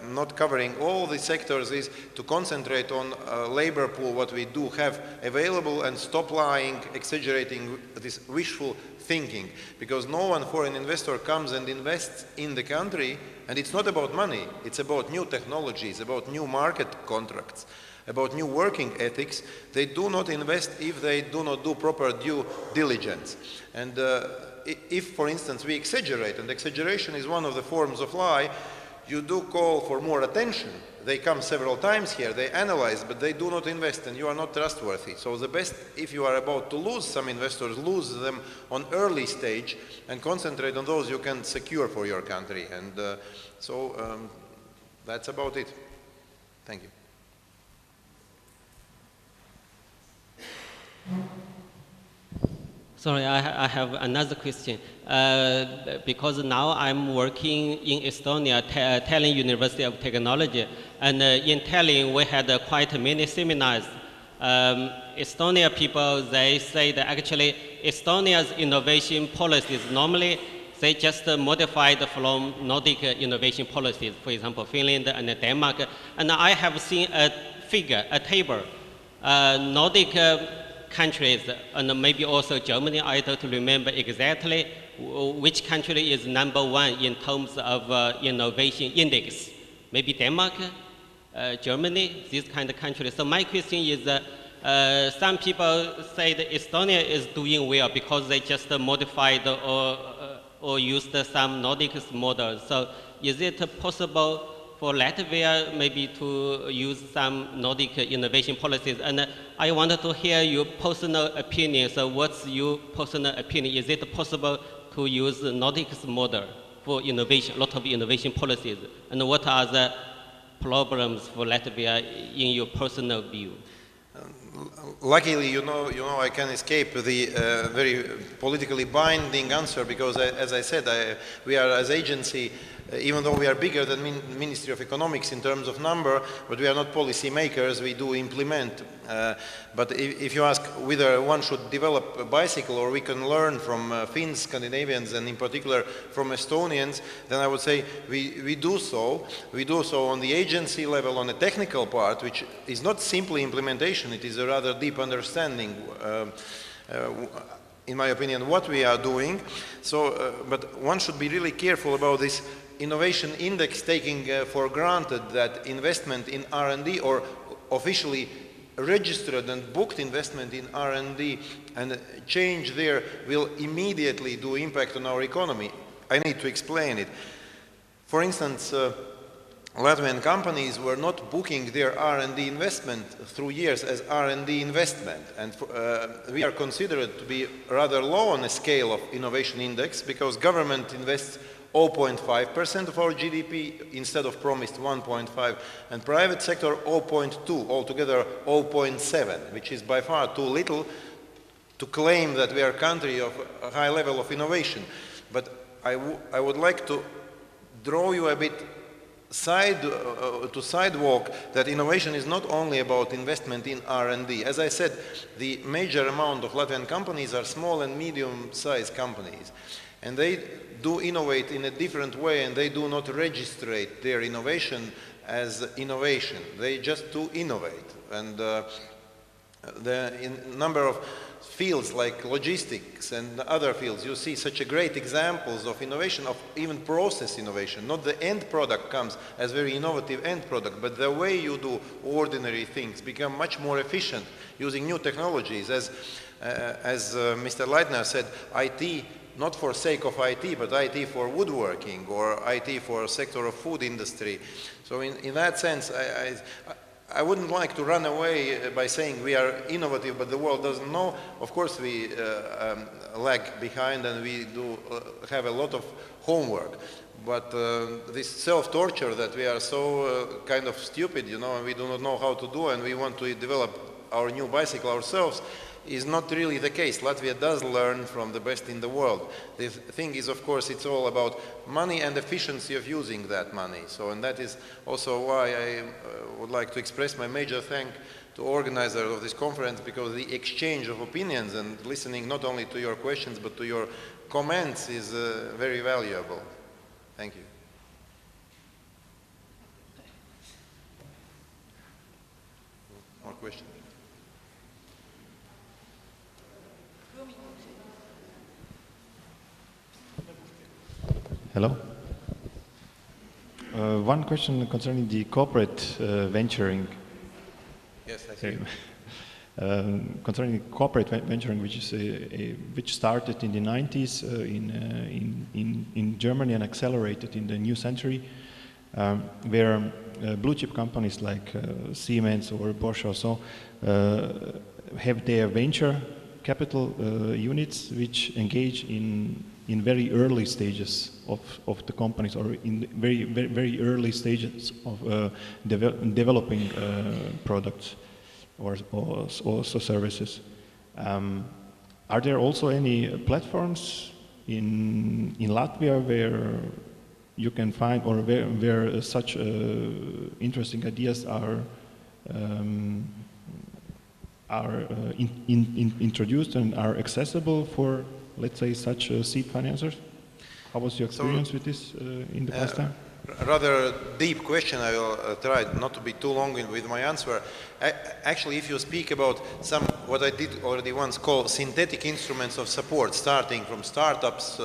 not covering all the sectors is to concentrate on labor pool, what we do have available, and stop lying, exaggerating this wishful thinking, because no one foreign investor comes and invests in the country, and it's not about money, it's about new technologies, about new market contracts, about new working ethics. They do not invest if they do not do proper due diligence. And if, for instance, we exaggerate, and exaggeration is one of the forms of lie, you do call for more attention. They come several times here, they analyze, but they do not invest, and you are not trustworthy. So the best, if you are about to lose some investors, lose them on early stage and concentrate on those you can secure for your country. And that's about it. Thank you. Sorry, I have another question. Because now I'm working in Estonia, Tallinn University of Technology, and in Tallinn we had quite many seminars. Estonia people, they say that actually Estonia's innovation policies normally they just modified from Nordic innovation policies, for example, Finland and Denmark. And I have seen a figure, a table, Nordic countries, and maybe also Germany, I don't remember exactly which country is #1 in terms of innovation index. Maybe Denmark, Germany, these kind of countries. So my question is, some people say that Estonia is doing well because they just modified or used some Nordic models. So is it possible for Latvia maybe to use some Nordic innovation policies? And I wanted to hear your personal opinion. So what's your personal opinion? Is it possible to use the Nordic model for innovation, a lot of innovation policies? And what are the problems for Latvia in your personal view? Luckily, you know, I can escape the very politically binding answer, because, as I said, we are as agency, even though we are bigger than Ministry of Economics in terms of number, but we are not policy makers, we do implement. But if you ask whether one should develop a bicycle or we can learn from Finns, Scandinavians, and in particular from Estonians, then I would say we do so. We do so on the agency level, on the technical part, which is not simply implementation, it is a rather deep understanding, in my opinion, what we are doing. So, but one should be really careful about this innovation index, taking for granted that investment in R&D or officially registered and booked investment in R&D and change there will immediately do impact on our economy. I need to explain it. For instance, Latvian companies were not booking their R&D investment through years as R&D investment. And we are considered to be rather low on a scale of innovation index because government invests 0.5% of our GDP instead of promised 1.5, and private sector 0.2, altogether 0.7, which is by far too little to claim that we are a country of a high level of innovation. But I would like to draw you a bit sidewalk that innovation is not only about investment in R&D. As I said, the major amount of Latvian companies are small and medium-sized companies. And they do innovate in a different way, and they do not register their innovation as innovation. They just do innovate. And in number of fields like logistics and other fields, you see such a great examples of innovation, of even process innovation. Not the end product comes as very innovative end product, but the way you do ordinary things become much more efficient using new technologies. As Mr. Leitner said, IT, not for sake of IT, but IT for woodworking or IT for sector of food industry. So in that sense, I wouldn't like to run away by saying we are innovative, but the world doesn't know. Of course, we lag behind and we do have a lot of homework. But this self-torture that we are so kind of stupid, you know, and we do not know how to do, and we want to develop our new bicycle ourselves, is not really the case. Latvia does learn from the best in the world. The thing is, of course, it's all about money and efficiency of using that money. So, and that is also why I would like to express my major thanks to organizers of this conference, because the exchange of opinions and listening not only to your questions but to your comments is very valuable. Thank you. More questions? Hello. One question concerning the corporate venturing. Yes, I see. Concerning corporate venturing, which started in the 90s in Germany and accelerated in the new century, where blue chip companies like Siemens or Bosch or so have their venture capital units which engage in very early stages of the companies, or in very early stages of developing products or services. Are there also any platforms in Latvia where you can find, or where such interesting ideas are introduced and are accessible for, let's say, such seed financiers? How was your experience with this in the past time? Rather deep question. I will try not to be too long with my answer. Actually, if you speak about some, what I did already once call synthetic instruments of support, starting from startups,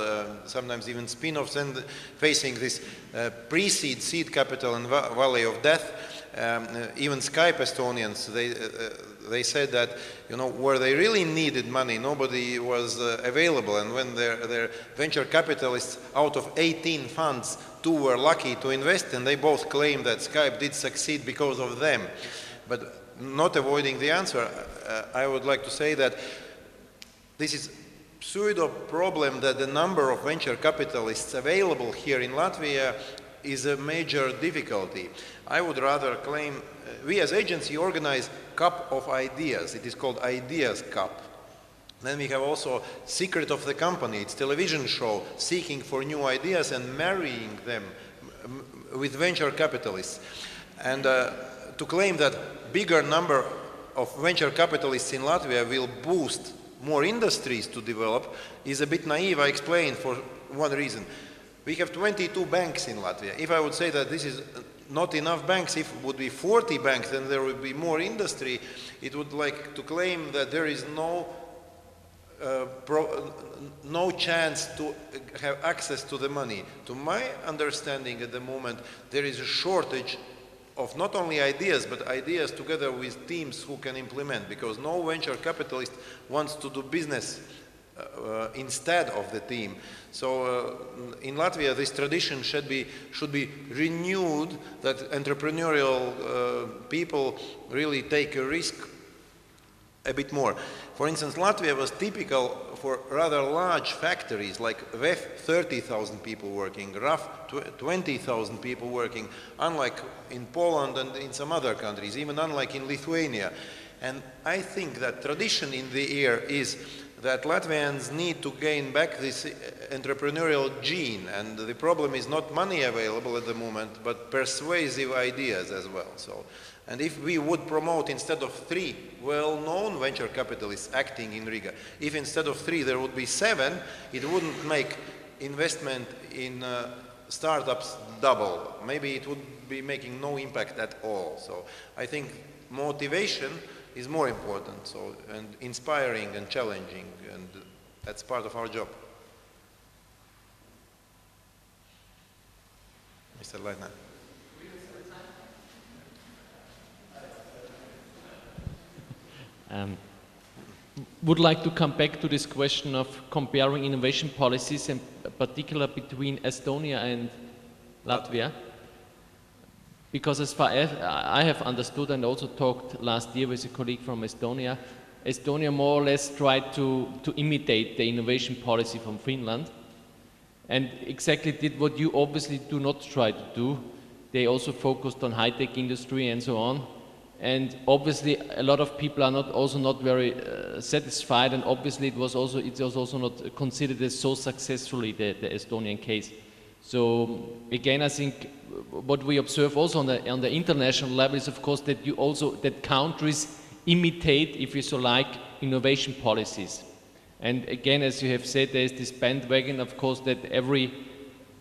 sometimes even spin-offs, and facing this pre-seed, seed capital and valley of death, even Skype Estonians, they said that, you know, where they really needed money, nobody was available, and when their venture capitalists, out of 18 funds, 2 were lucky to invest, and they both claim that Skype did succeed because of them. But not avoiding the answer, I would like to say that this is pseudo problem that the number of venture capitalists available here in Latvia is a major difficulty. I would rather claim, we as agency organize Cup of Ideas. It is called Ideas Cup. Then we have also Secret of the Company. It's television show seeking for new ideas and marrying them with venture capitalists. And to claim that bigger number of venture capitalists in Latvia will boost more industries to develop is a bit naive. I explain for one reason. We have 22 banks in Latvia. If I would say that this is not enough banks, if it would be 40 banks, then there would be more industry. It would like to claim that there is no chance to have access to the money. To my understanding at the moment, there is a shortage of not only ideas, but ideas together with teams who can implement, because no venture capitalist wants to do business instead of the team. So in Latvia, this tradition should be renewed, that entrepreneurial people really take a risk a bit more. For instance, Latvia was typical for rather large factories like WEF, 30,000 people working, RAF, 20,000 people working, unlike in Poland and in some other countries, even unlike in Lithuania. And I think that tradition in the air is that Latvians need to gain back this entrepreneurial gene, and the problem is not money available at the moment, but persuasive ideas as well. So, and if we would promote, instead of 3 well-known venture capitalists acting in Riga, if instead of 3 there would be 7, it wouldn't make investment in startups double. Maybe it would be making no impact at all. So I think motivation is more important, so, and inspiring and challenging, and that's part of our job. Mr. Leitner. Would like to come back to this question of comparing innovation policies, in particular between Estonia and Latvia. Because as far as I have understood and also talked last year with a colleague from Estonia, Estonia more or less tried to imitate the innovation policy from Finland, and exactly did what you obviously do not try to do. They also focused on high-tech industry and so on. And obviously a lot of people are not very satisfied, and obviously it was also not considered as so successfully the Estonian case. So again, I think what we observe also on the international level is, of course, that countries imitate, if you so like, innovation policies. And again, as you have said, there is this bandwagon, of course, that every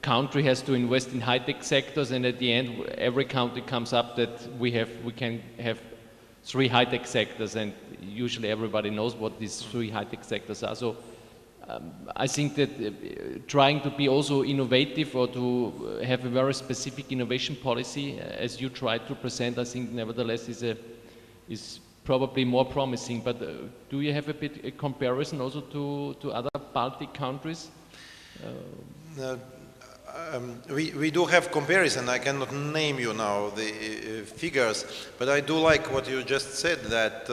country has to invest in high-tech sectors, and at the end, every country comes up that we can have 3 high-tech sectors, and usually everybody knows what these 3 high-tech sectors are. So I think that trying to be also innovative or to have a very specific innovation policy, as you try to present, I think nevertheless is probably more promising. But do you have a comparison also to other Baltic countries? We do have comparison. I cannot name you now the figures, but I do like what you just said, that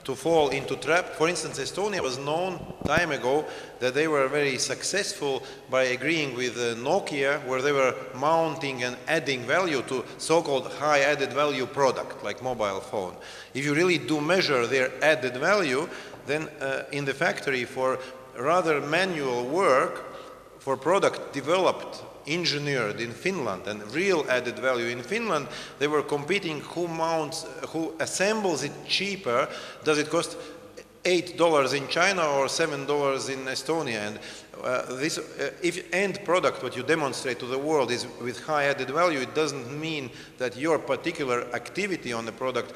to fall into trap. For instance, Estonia was known time ago that they were very successful by agreeing with Nokia, where they were mounting and adding value to so-called high added value product, like mobile phone. If you really do measure their added value, then in the factory for rather manual work, for product developed, engineered in Finland and real added value in Finland, they were competing who assembles it cheaper. Does it cost $8 in China or $7 in Estonia? And if end product, what you demonstrate to the world, is with high added value, it doesn't mean that your particular activity on the product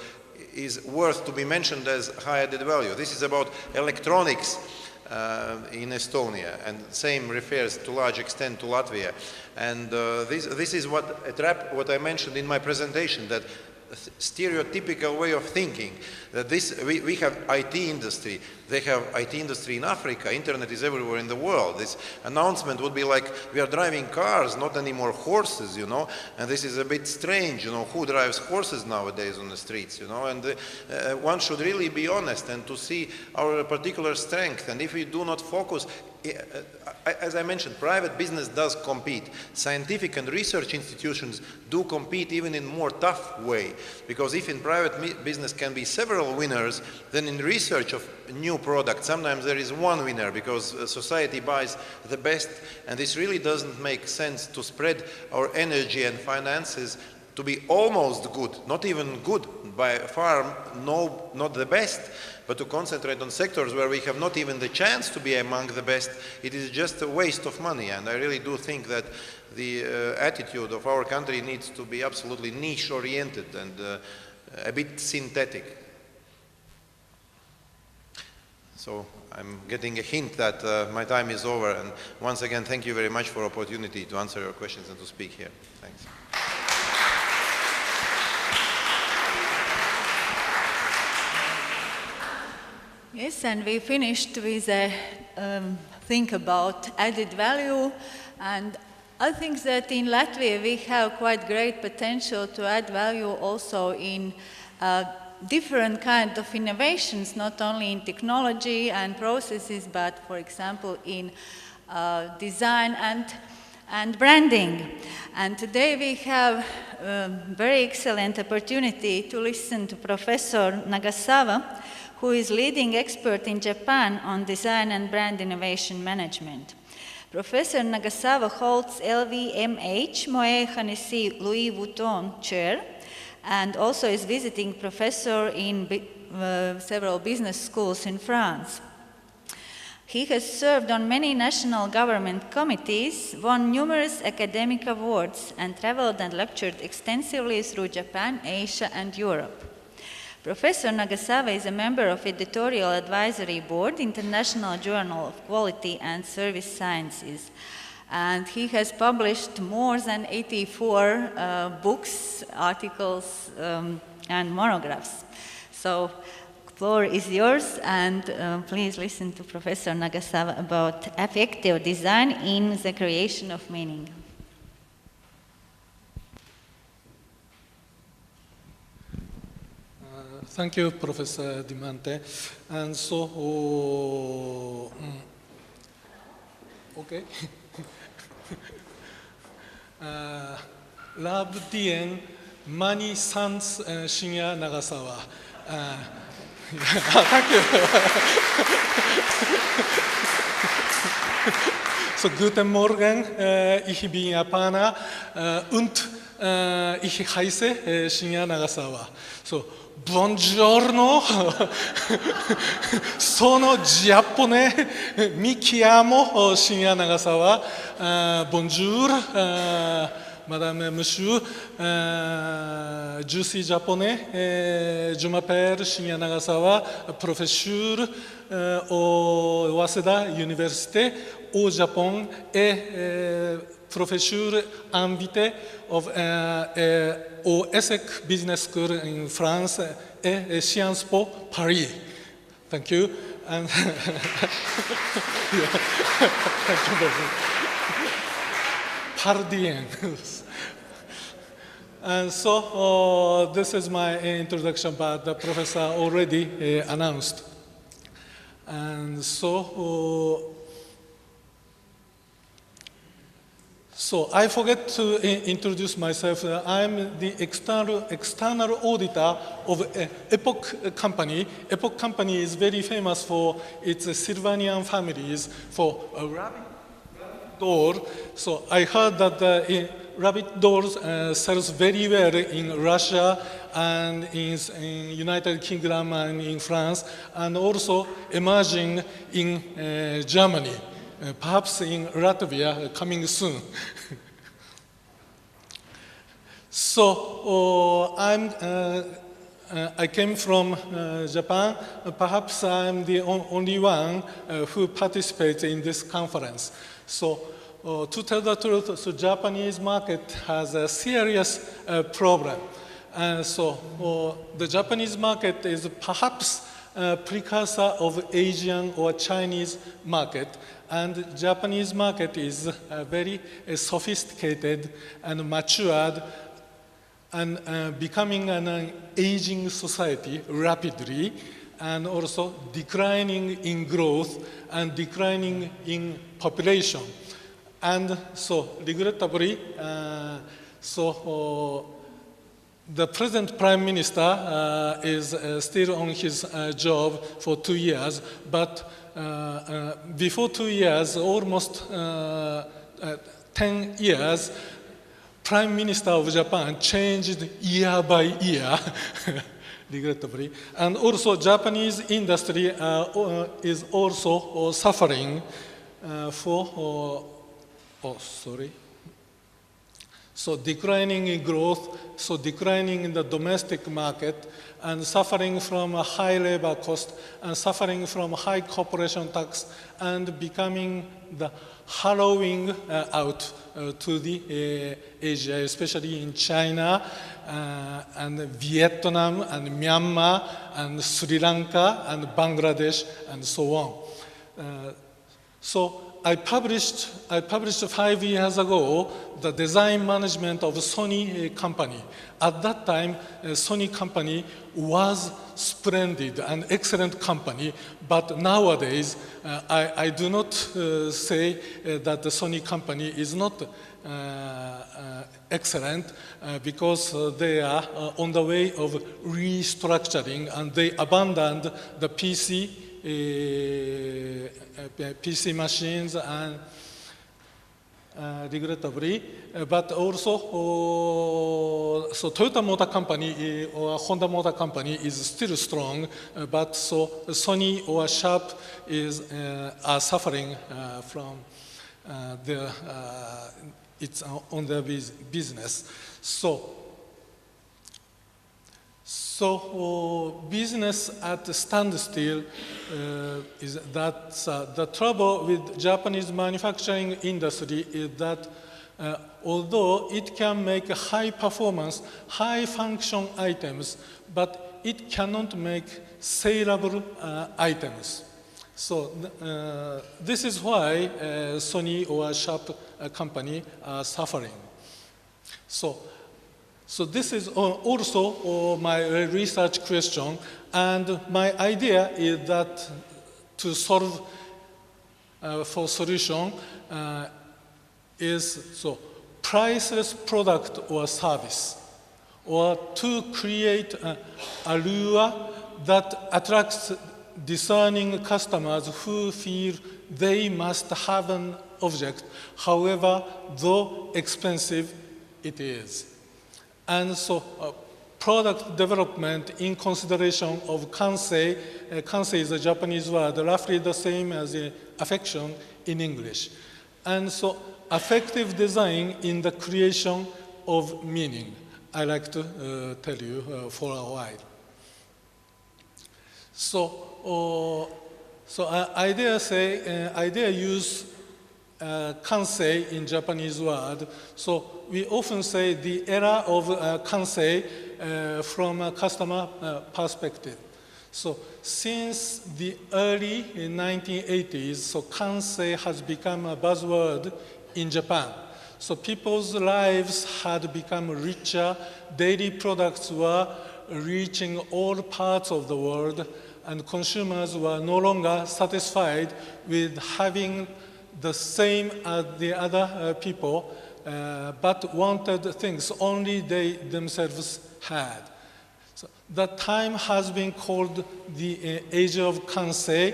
is worth to be mentioned as high added value. This is about electronics in Estonia, and same refers to large extent to Latvia. And this is what I mentioned in my presentation, that stereotypical way of thinking, that we have IT industry, they have IT industry in Africa, internet is everywhere in the world. This announcement would be like, we are driving cars, not anymore horses, you know, and this is a bit strange, you know, who drives horses nowadays on the streets, you know, and one should really be honest and to see our particular strength. And if we do not focus, as I mentioned, private business does compete. Scientific and research institutions do compete even in more tough way, because if in private business can be several winners, then in research of new products sometimes there is one winner, because society buys the best, and this really doesn't make sense to spread our energy and finances to be almost good, not even good, by far not the best, but to concentrate on sectors where we have not even the chance to be among the best. It is just a waste of money, and I really do think that the attitude of our country needs to be absolutely niche-oriented and a bit synthetic. So I'm getting a hint that my time is over, and once again, thank you very much for the opportunity to answer your questions and to speak here. Thanks. Yes, and we finished with a think about added value, and I think that in Latvia we have quite great potential to add value also in different kinds of innovations, not only in technology and processes, but for example in design and branding. And today we have a very excellent opportunity to listen to Professor Nagasawa, who is leading expert in Japan on design and brand innovation management. Professor Nagasawa holds LVMH Moet Hennessy Louis Vuitton chair and also is visiting professor in several business schools in France. He has served on many national government committees, won numerous academic awards, and traveled and lectured extensively through Japan, Asia, and Europe. Professor Nagasawa is a member of Editorial Advisory Board, International Journal of Quality and Service Sciences. And he has published more than 84 books, articles, and monographs. So, the floor is yours, and please listen to Professor Nagasawa about affective design in the creation of meaning. Thank you, Professor Dimante. And so, okay. Love Dien, Mani Sans Shinya Nagasawa. Thank you. So, guten Morgen, ich bin Japaner und ich heiße Shinya Nagasawa. So, buongiorno, sono giapponese, mi chiamo Shinya Nagasawa. Bonjour, madame, monsieur, je suis japonais, je m'appelle Shinya Nagasawa, professeur au Waseda Université au Japon et professeur invité au ESSEC Business School in France et Sciences Po Paris. Thank you. And thank you very much. Pardien. And so this is my introduction, but the professor already announced. And so I forget to introduce myself. I'm the external auditor of Epoch Company. Epoch Company is very famous for its Sylvanian families for a rabbit door. So I heard that rabbit doors sells very well in Russia and in United Kingdom and in France, and also emerging in Germany. Perhaps in Latvia, coming soon. So I came from Japan. Perhaps I'm the only one who participates in this conference. So to tell the truth, the Japanese market has a serious problem. And so the Japanese market is perhaps a precursor of Asian or Chinese market. And the Japanese market is very sophisticated and matured and becoming an aging society rapidly, and also declining in growth and declining in population. And so, regrettably, the present Prime Minister is still on his job for 2 years, but before 2 years, almost 10 years, Prime Minister of Japan changed year by year, regrettably. And also Japanese industry is also suffering So declining in growth, so declining in the domestic market, and suffering from a high labor cost, and suffering from high corporation tax, and becoming the hollowing out to the Asia, especially in China, and Vietnam, and Myanmar, and Sri Lanka, and Bangladesh, and so on. So I published 5 years ago the design management of Sony company. At that time, Sony company was splendid, an excellent company, but nowadays I do not say that the Sony company is not excellent because they are on the way of restructuring, and they abandoned the PC machines, and regrettably, but also so Toyota Motor Company or Honda Motor Company is still strong, but so Sony or Sharp are suffering from it's on their business. So business at standstill is that the trouble with Japanese manufacturing industry is that although it can make high performance, high function items, but it cannot make saleable items. So this is why Sony or Sharp company are suffering. So this is also my research question, and my idea is that to solve for solution is so priceless product or service, or to create a lure that attracts discerning customers who feel they must have an object, however though expensive it is. And so product development in consideration of kansei, kansei is a Japanese word, roughly the same as affection in English. And so affective design in the creation of meaning, I like to tell you for a while. So idea use kansei in Japanese word. So we often say the era of kansei from a customer perspective. So since the early 1980s, so kansei has become a buzzword in Japan. So people's lives had become richer, daily products were reaching all parts of the world, and consumers were no longer satisfied with having the same as the other people, but wanted things only they themselves had. So that time has been called the age of kansei,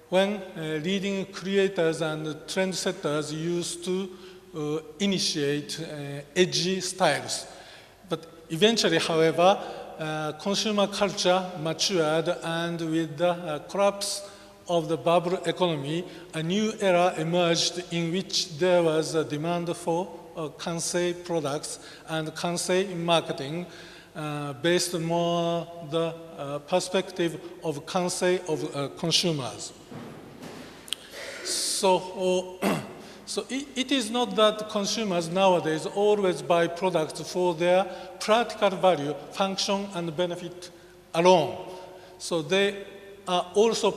when leading creators and trendsetters used to initiate edgy styles. But eventually, however, consumer culture matured, and with the collapse of the bubble economy, a new era emerged in which there was a demand for kansei products and kansei marketing based more the perspective of kansei of consumers. So it is not that consumers nowadays always buy products for their practical value, function, and benefit alone. So they are also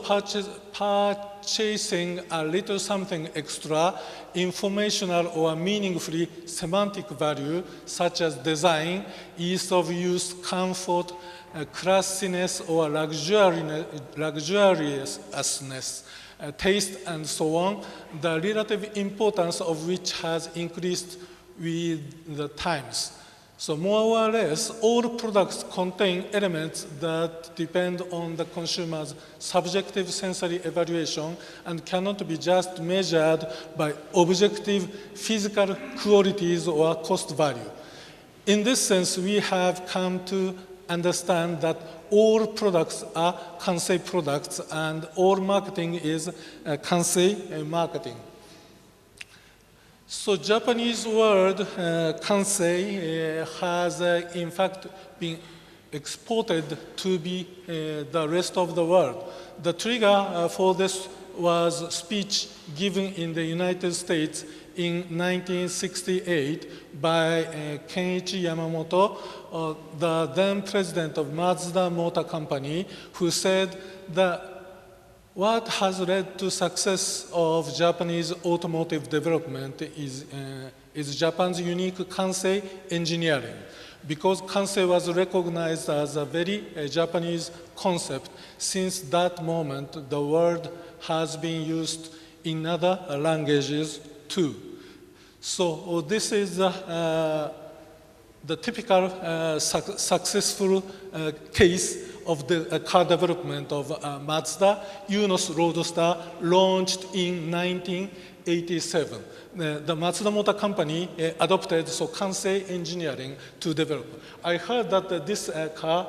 purchasing a little something extra, informational or meaningfully semantic value, such as design, ease of use, comfort, classiness, or luxuriousness, taste, and so on, the relative importance of which has increased with the times. So more or less, all products contain elements that depend on the consumer's subjective sensory evaluation and cannot be just measured by objective physical qualities or cost value. In this sense, we have come to understand that all products are kansei products and all marketing is kansei marketing. So Japanese word kansei has in fact been exported to be the rest of the world. The trigger for this was a speech given in the United States in 1968 by Kenichi Yamamoto, the then president of Mazda Motor Company, who said that what has led to success of Japanese automotive development is Japan's unique kansei engineering. Because kansei was recognized as a very Japanese concept, since that moment the word has been used in other languages too. So this is the typical successful case of the car development of Mazda. Yunos Roadster launched in 1987. The Mazda Motor Company adopted kansei engineering to develop. I heard that this car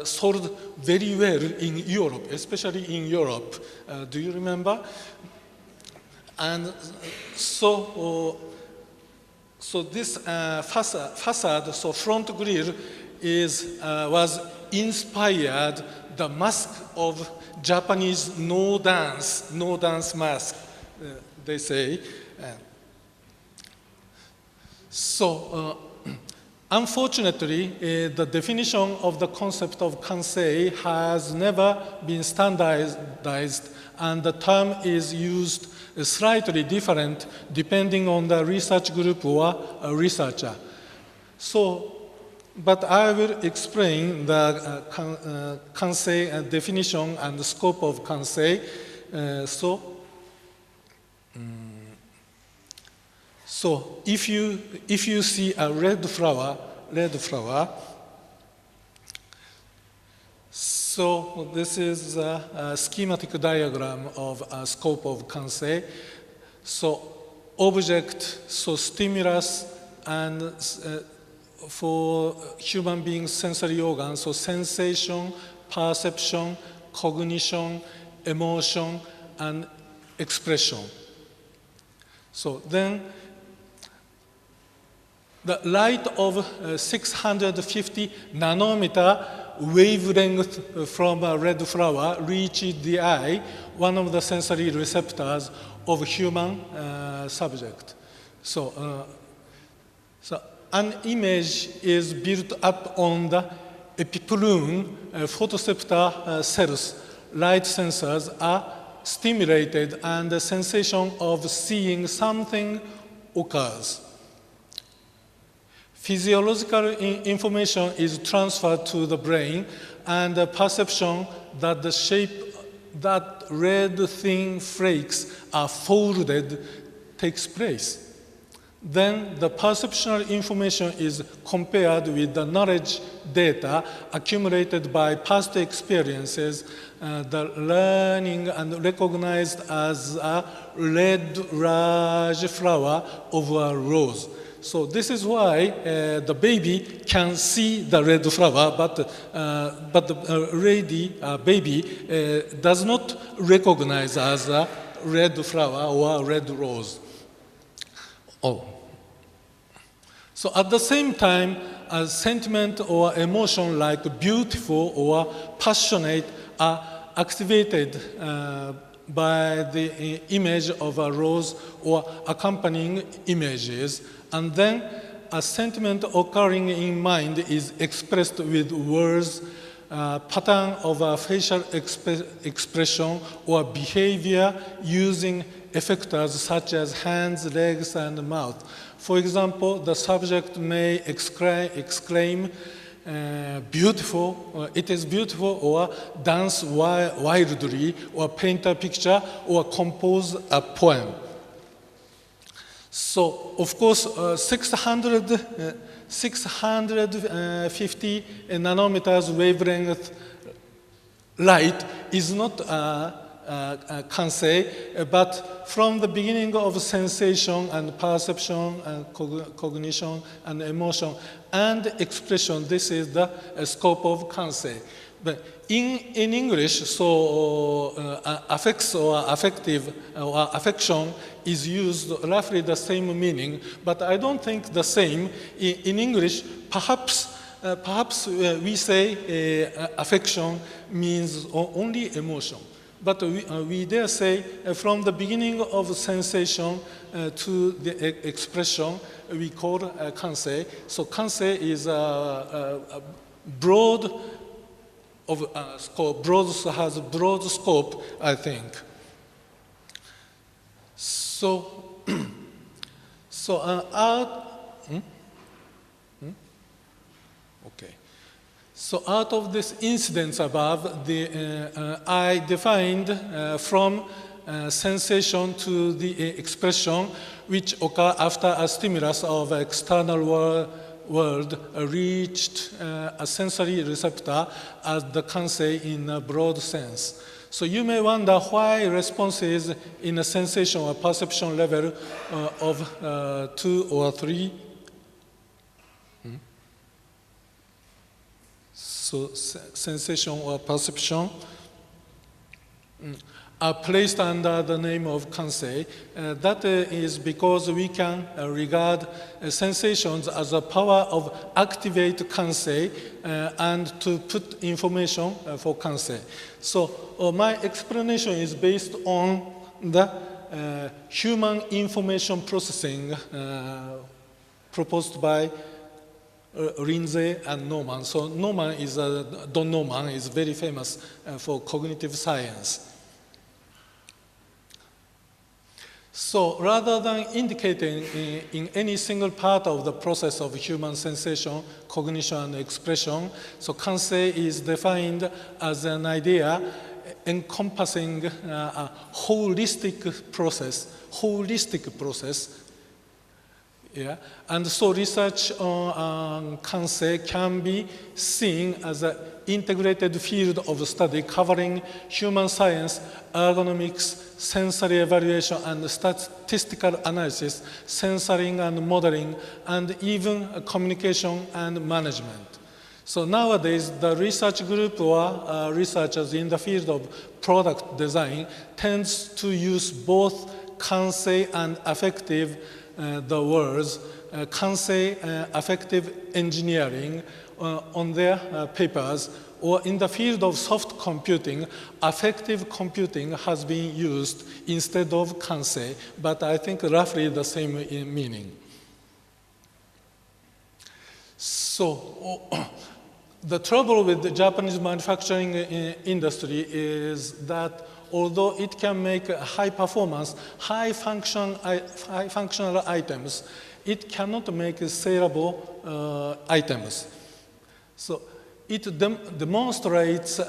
sold very well in Europe, especially in Europe. Do you remember? And so this facade, so front grille, was inspired the mask of Japanese no dance mask, they say. Unfortunately, the definition of the concept of kansei has never been standardized, and the term is used slightly different depending on the research group or researcher. But I will explain the kansei definition and the scope of kansei. So if you see a red flower, so this is a schematic diagram of a scope of kansei. So object, so stimulus, and for human beings' sensory organs, so sensation, perception, cognition, emotion, and expression. So then the light of 650 nanometer wavelength from a red flower reaches the eye, one of the sensory receptors of human subject. So an image is built up on the epiplume photoreceptor cells. Light sensors are stimulated and the sensation of seeing something occurs. Physiological information is transferred to the brain, and the perception that the shape that red thin flakes are folded takes place. Then the perceptual information is compared with the knowledge data accumulated by past experiences, the learning and recognized as a red large flower of a rose. So this is why the baby can see the red flower, but the baby does not recognize as a red flower or a red rose. So at the same time, a sentiment or emotion like beautiful or passionate are activated by the image of a rose or accompanying images, and then a sentiment occurring in mind is expressed with words, pattern of a facial expression or behavior using effectors such as hands, legs, and mouth. For example, the subject may exclaim, beautiful, it is beautiful, or dance wildly, or paint a picture, or compose a poem. So, of course, 650 nanometers wavelength light is not kansei, but from the beginning of sensation and perception and cognition and emotion and expression, this is the scope of kansei. But in English, so affects or affective or affection is used roughly the same meaning, but I don't think the same. In English, perhaps we say affection means only emotion. But we dare say from the beginning of sensation to the expression, we call kansei. So kansei is a broad of scope, has a broad scope, I think. So, okay. So out of this incidents above, I defined from sensation to the expression which occur after a stimulus of external world reached a sensory receptor as the kansei in a broad sense. So you may wonder why responses in a sensation or perception level of 2 or 3. So sensation or perception are placed under the name of kansei. That is because we can regard sensations as a power of activate kansei and to put information for kansei. So my explanation is based on the human information processing proposed by Lindsay and Norman. So Norman is Don Norman is very famous for cognitive science. So rather than indicating in any single part of the process of human sensation, cognition, and expression, so kansei is defined as an idea encompassing a holistic process. Yeah. And so research on kansei can be seen as an integrated field of study covering human science, ergonomics, sensory evaluation, and statistical analysis, sensoring and modeling, and even communication and management. So nowadays, the research group or researchers in the field of product design tends to use both kansei and affective the words kansei affective engineering on their papers, or in the field of soft computing, affective computing has been used instead of kansei, but I think roughly the same in meaning. So the trouble with the Japanese manufacturing industry is that although it can make high performance, high functional items, it cannot make saleable items. So it demonstrates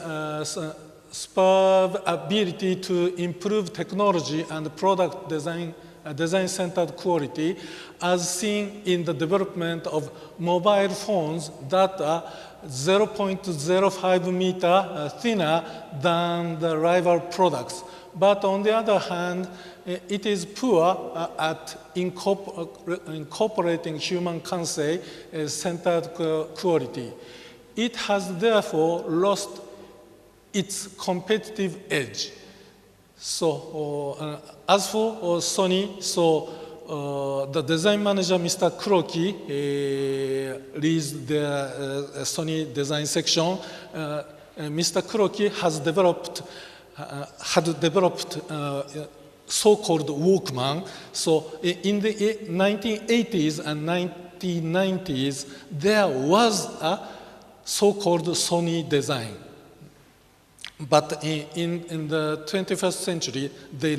superb ability to improve technology and product design-centered quality, as seen in the development of mobile phones that are 0.05 meter thinner than the rival products. But on the other hand, it is poor at incorporating human kansei-centered quality. It has therefore lost its competitive edge. So as for Sony, so the design manager, Mr. Kuroki, leads the Sony design section. Mr. Kuroki had developed so-called Walkman. So in the 1980s and 1990s, there was a so-called Sony design. But in the 21st century, they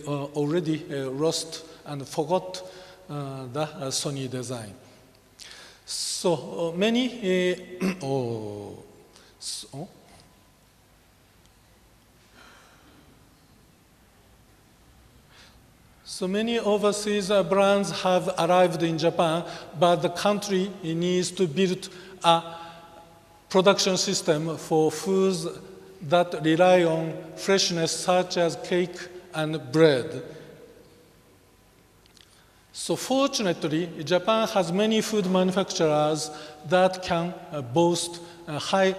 already lost and forgot the Sony design. So So many overseas brands have arrived in Japan, but the country needs to build a production system for foods that rely on freshness, such as cake and bread. So fortunately, Japan has many food manufacturers that can boast high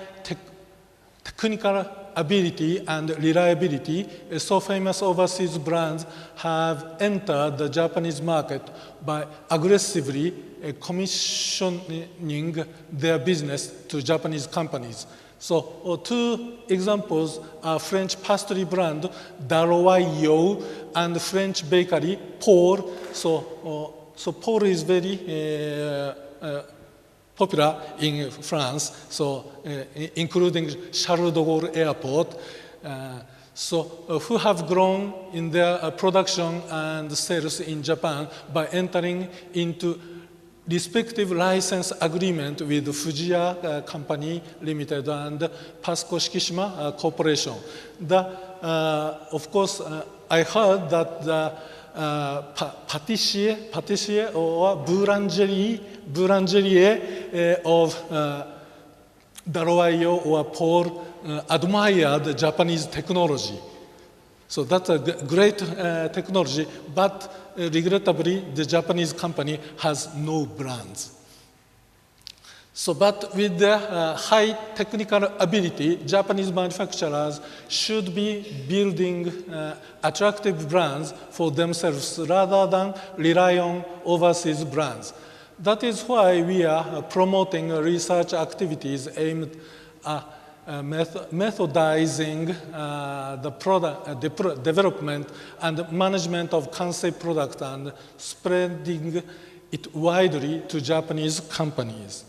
technical ability and reliability, so famous overseas brands have entered the Japanese market by aggressively commissioning their business to Japanese companies. So two examples are French pastry brand Daroyo and French bakery Paul. So Paul is very popular in France, including Charles de Gaulle Airport. Who have grown in their production and sales in Japan by entering into respective license agreement with Fujiya Company Limited and Pasco Shikishima Corporation. Of course, I heard that the pâtissier or boulangerie of Daroyo or Paul admired Japanese technology. So that's a great technology, but regrettably, the Japanese company has no brands. But with their high technical ability, Japanese manufacturers should be building attractive brands for themselves rather than rely on overseas brands. That is why we are promoting research activities aimed at methodizing the product development and management of Kansei product and spreading it widely to Japanese companies.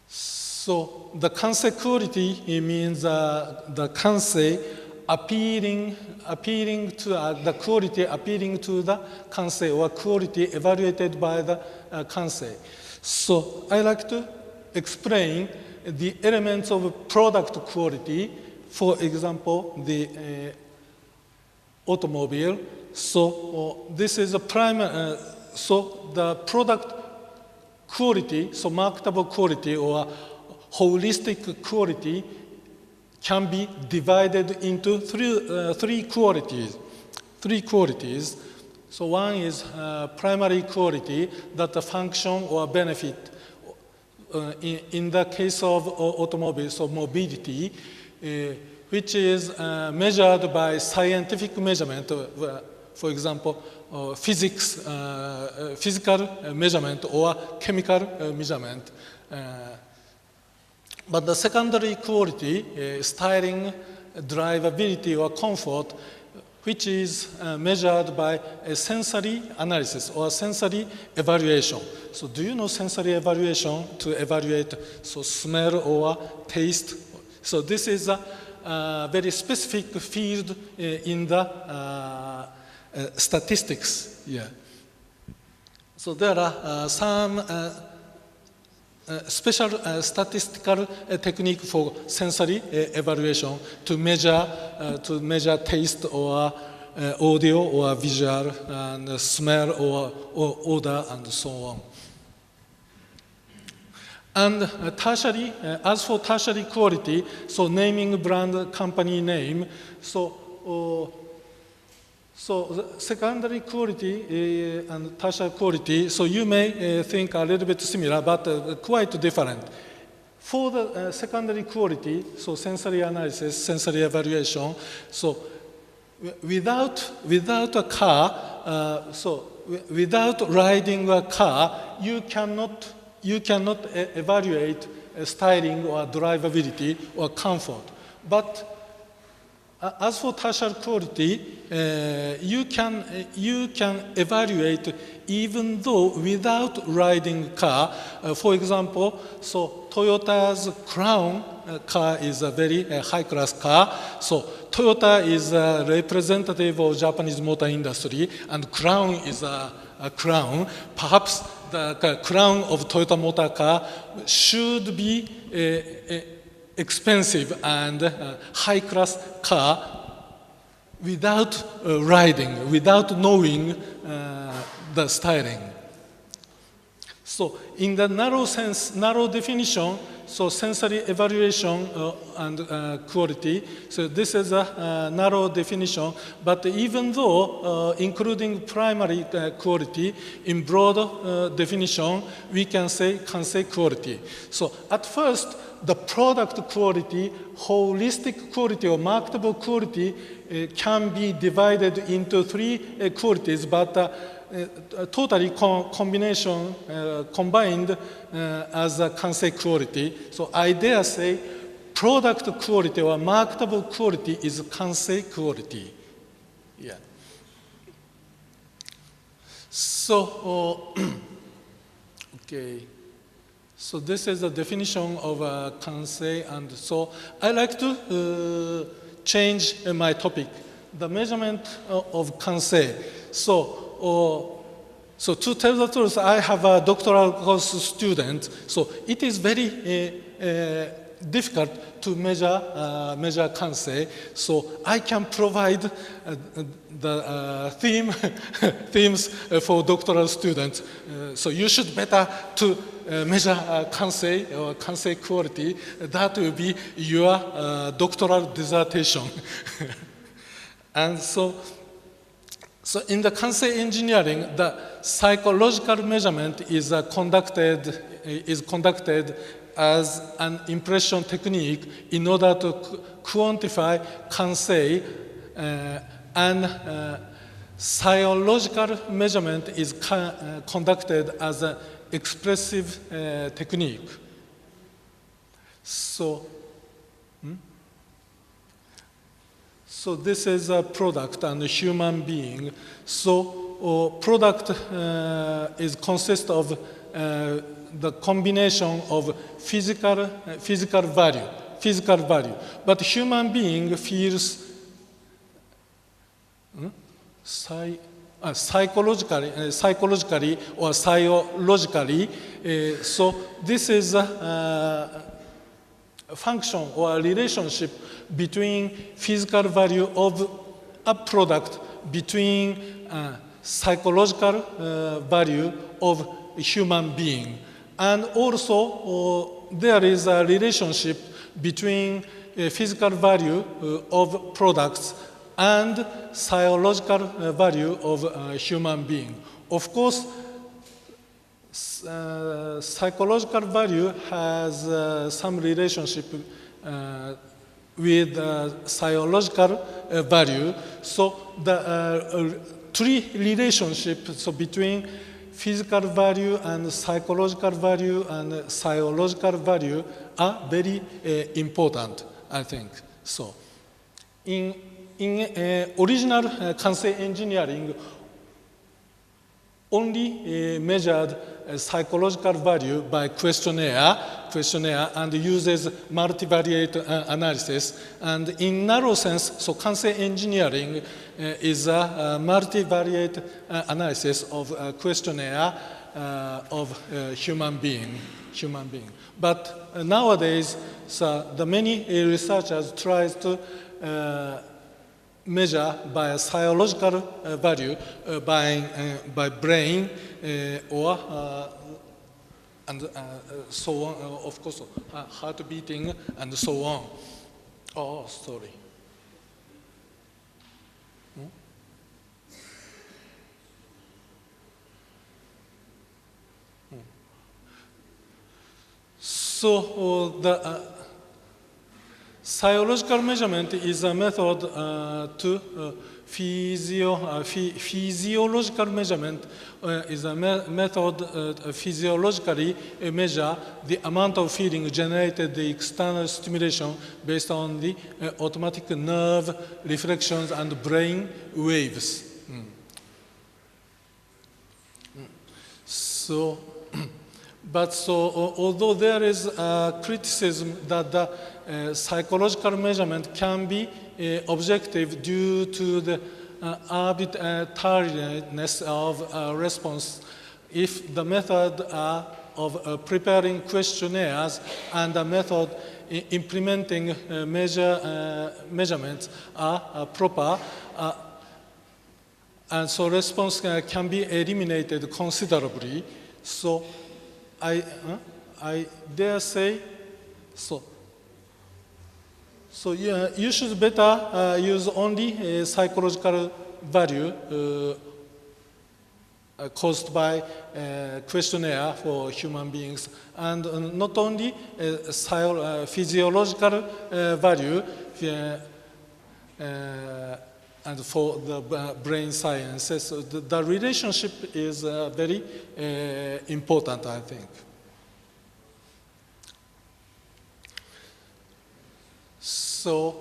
So the Kansei quality means the Kansei appealing to the quality appealing to the Kansei or quality evaluated by the Kansei. So I like to explain the elements of product quality, for example, the automobile. So this is a primary, so the product quality, so marketable quality or holistic quality can be divided into three qualities. So one is primary quality, that the function or benefit. In the case of automobiles, so mobility, which is measured by scientific measurement, for example, physical measurement or chemical measurement. But the secondary quality, styling, drivability, or comfort, which is measured by a sensory analysis or sensory evaluation. So do you know sensory evaluation to evaluate smell or taste? So this is a very specific field in the statistics. Yeah. So there are some special statistical technique for sensory evaluation to measure taste or audio or visual and smell or odor and so on. And tertiary, as for tertiary quality, so naming brand company name, so secondary quality and tertiary quality, so you may think a little bit similar, but quite different. For the secondary quality, so sensory analysis, sensory evaluation, so without a car, without riding a car, you cannot evaluate styling or drivability or comfort. But as for tertiary quality, you can evaluate even though without riding car. For example, so Toyota's Crown car is a very high-class car. So Toyota is a representative of Japanese motor industry, and Crown is a crown. Perhaps the crown of Toyota motor car should be expensive and high-class car without riding, without knowing the styling. So in the narrow sense, narrow definition, so sensory evaluation and quality. So this is a narrow definition, but even though including primary quality in broad definition, we can say quality. So at first, the product quality, holistic quality or marketable quality can be divided into three qualities, but totally combined as a Kansei quality. So I dare say product quality or marketable quality is Kansei quality. Yeah. So, okay. So this is the definition of Kansei, and so I like to change my topic, the measurement of Kansei. So to tell the truth, I have a doctoral course student, so it is very difficult to measure Kansei. So I can provide the themes for doctoral students. So you should better to measure Kansei or Kansei quality. That will be your doctoral dissertation. And so in the Kansei engineering, the psychological measurement is conducted as an impression technique in order to quantify Kansei, and psychological measurement is conducted as an expressive technique. So this is a product and a human being. So product consists of the combination of physical value. But human being feels psychologically or psychologically. So this is a function or a relationship between physical value of a product between psychological value of a human being. And also there is a relationship between physical value of products and psychological value of a human being. Of course, psychological value has some relationship with psychological value. So the three relationships between physical value and psychological value and psychological value are very important, I think. So in original Kansei engineering, only measured psychological value by questionnaire and uses multivariate analysis. And in narrow sense, so Kansei engineering is a multivariate analysis of questionnaire of human being. But nowadays, so the many researchers try to measure by a psychological value by brain or and so on, of course, heart beating and so on. Oh, sorry. So the psychological measurement is a method to physiological measurement is a method physiologically measure the amount of feeling generated the external stimulation based on the automatic nerve reflections and brain waves. So, although there is criticism that the psychological measurement can be objective due to the arbitrariness of response, if the method of preparing questionnaires and the method implementing measurements are proper, and so response can be eliminated considerably. So I dare say So yeah, you should better use only a psychological value caused by a questionnaire for human beings, and not only physiological value and for the brain sciences. So the relationship is very important, I think. So,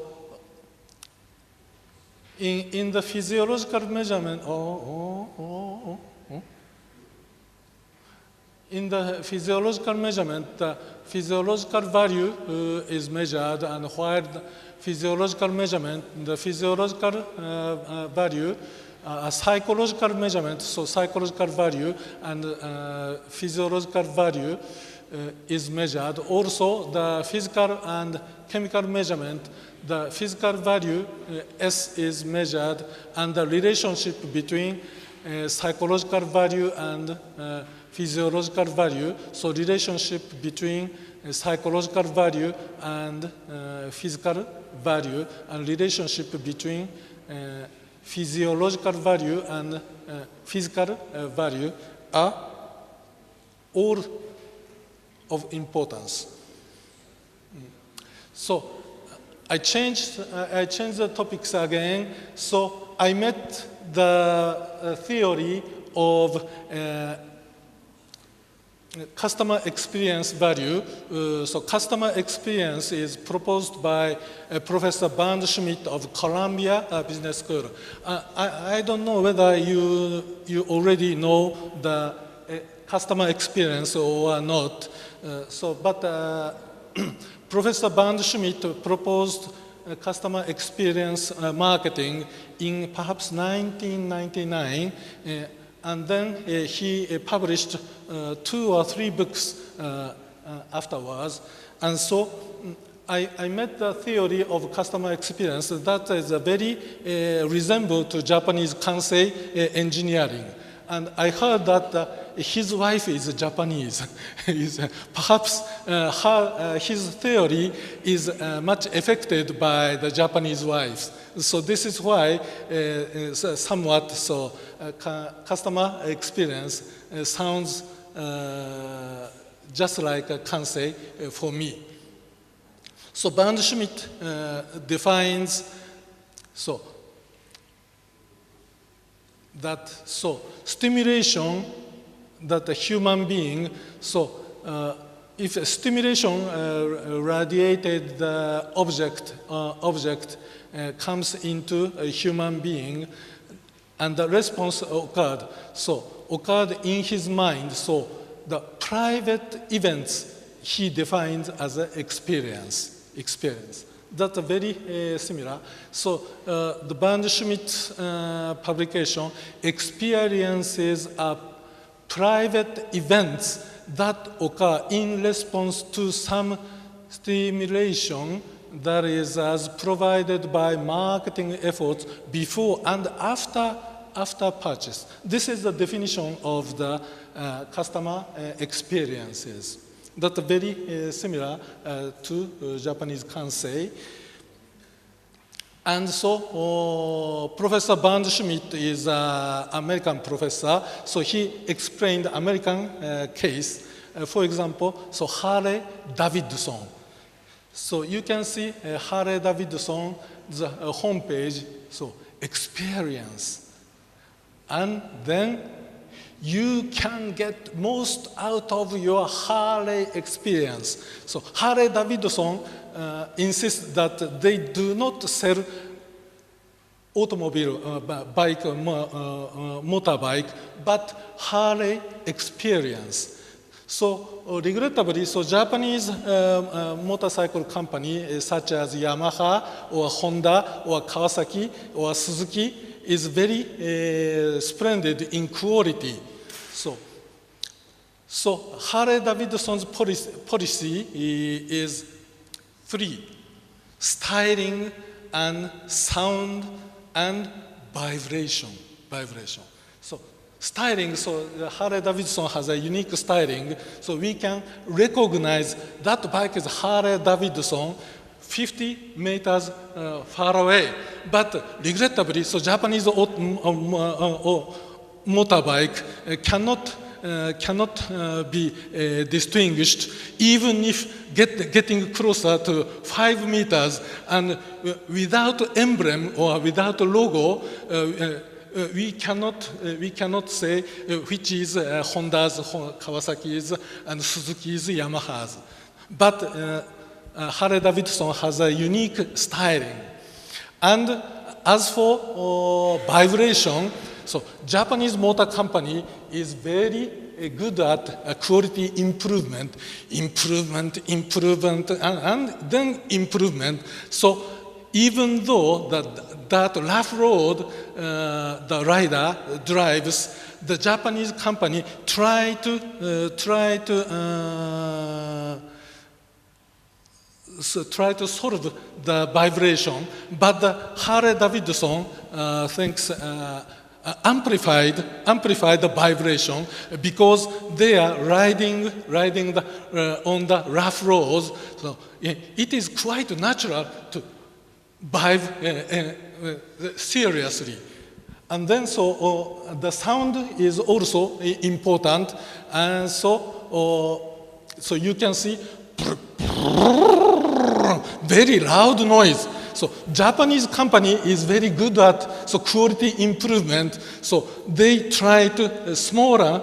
in the physiological measurement, in the physiological measurement, the physiological value is measured, and while the physiological measurement, the physiological value, a psychological measurement, so psychological value and physiological value is measured. Also, the physical and chemical measurement, the physical value S is measured, and the relationship between psychological value and physiological value. So relationship between psychological value and physical value, and relationship between physiological value and physical value are all of importance. So I changed the topics again. So I met the theory of customer experience value. So customer experience is proposed by Professor Bernd Schmidt of Columbia Business School. I don't know whether you already know the customer experience or not. But Professor Bernd Schmidt proposed customer experience marketing in perhaps 1999, and then he published 2 or 3 books afterwards. And so I met the theory of customer experience that is very resembled to Japanese Kansei engineering. And I heard that his wife is Japanese. Perhaps his theory is much affected by the Japanese wives. So this is why somewhat customer experience sounds just like a Kansei for me. So Bernd Schmidt defines that stimulation that a human being, if a stimulation radiated the object comes into a human being, and the response occurred in his mind. So the private events he defines as an experience. That's very similar. So the Bernd Schmidt publication, experiences are private events that occur in response to some stimulation that is as provided by marketing efforts before and after purchase. This is the definition of the customer experiences. That's very similar to Japanese Kansei. And so Professor Bernd Schmidt is an American professor, so he explained the American case. For example, Harley-Davidson. So you can see Harley-Davidson, the homepage, experience. And then you can get most out of your Harley experience. So Harley-Davidson insists that they do not sell automobile, motorbike, but Harley experience. So regrettably, Japanese motorcycle companies such as Yamaha or Honda or Kawasaki or Suzuki is very splendid in quality. So Harley-Davidson's policy is 3: styling and sound and vibration. So styling, so Harley-Davidson has a unique styling, so we can recognize that bike is Harley-Davidson 50 meters far away. But regrettably, so Japanese motorbike cannot be distinguished, even if getting closer to 5 meters, and without emblem or without logo, we cannot say which is Honda's, Kawasaki's, and Suzuki's, Yamaha's. But Harley-Davidson has a unique styling. And as for vibration, so Japanese motor company is very good at quality improvement, and then improvement. So even though that rough road the rider drives, the Japanese company try to solve the vibration, but the Harley-Davidson thinks amplified the vibration because they are riding on the rough roads. So it is quite natural to vibe seriously. And then so the sound is also important, and so you can see very loud noise. So Japanese company is very good at quality improvement. So they try to smaller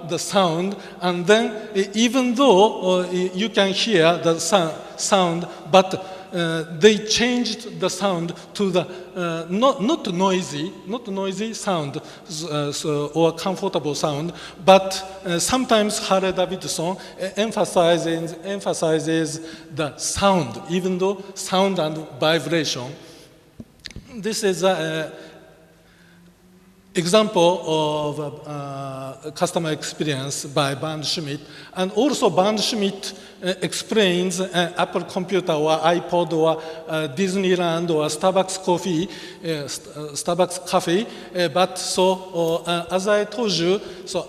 the sound, and then even though you can hear the sound, but they changed the sound to the not noisy sound or comfortable sound, but sometimes Harley-Davidson emphasizes the sound, even though sound and vibration. This is an example of customer experience by Bernd Schmidt, and also Bernd Schmidt explains Apple computer or iPod or Disneyland or Starbucks coffee, but so as I told you, so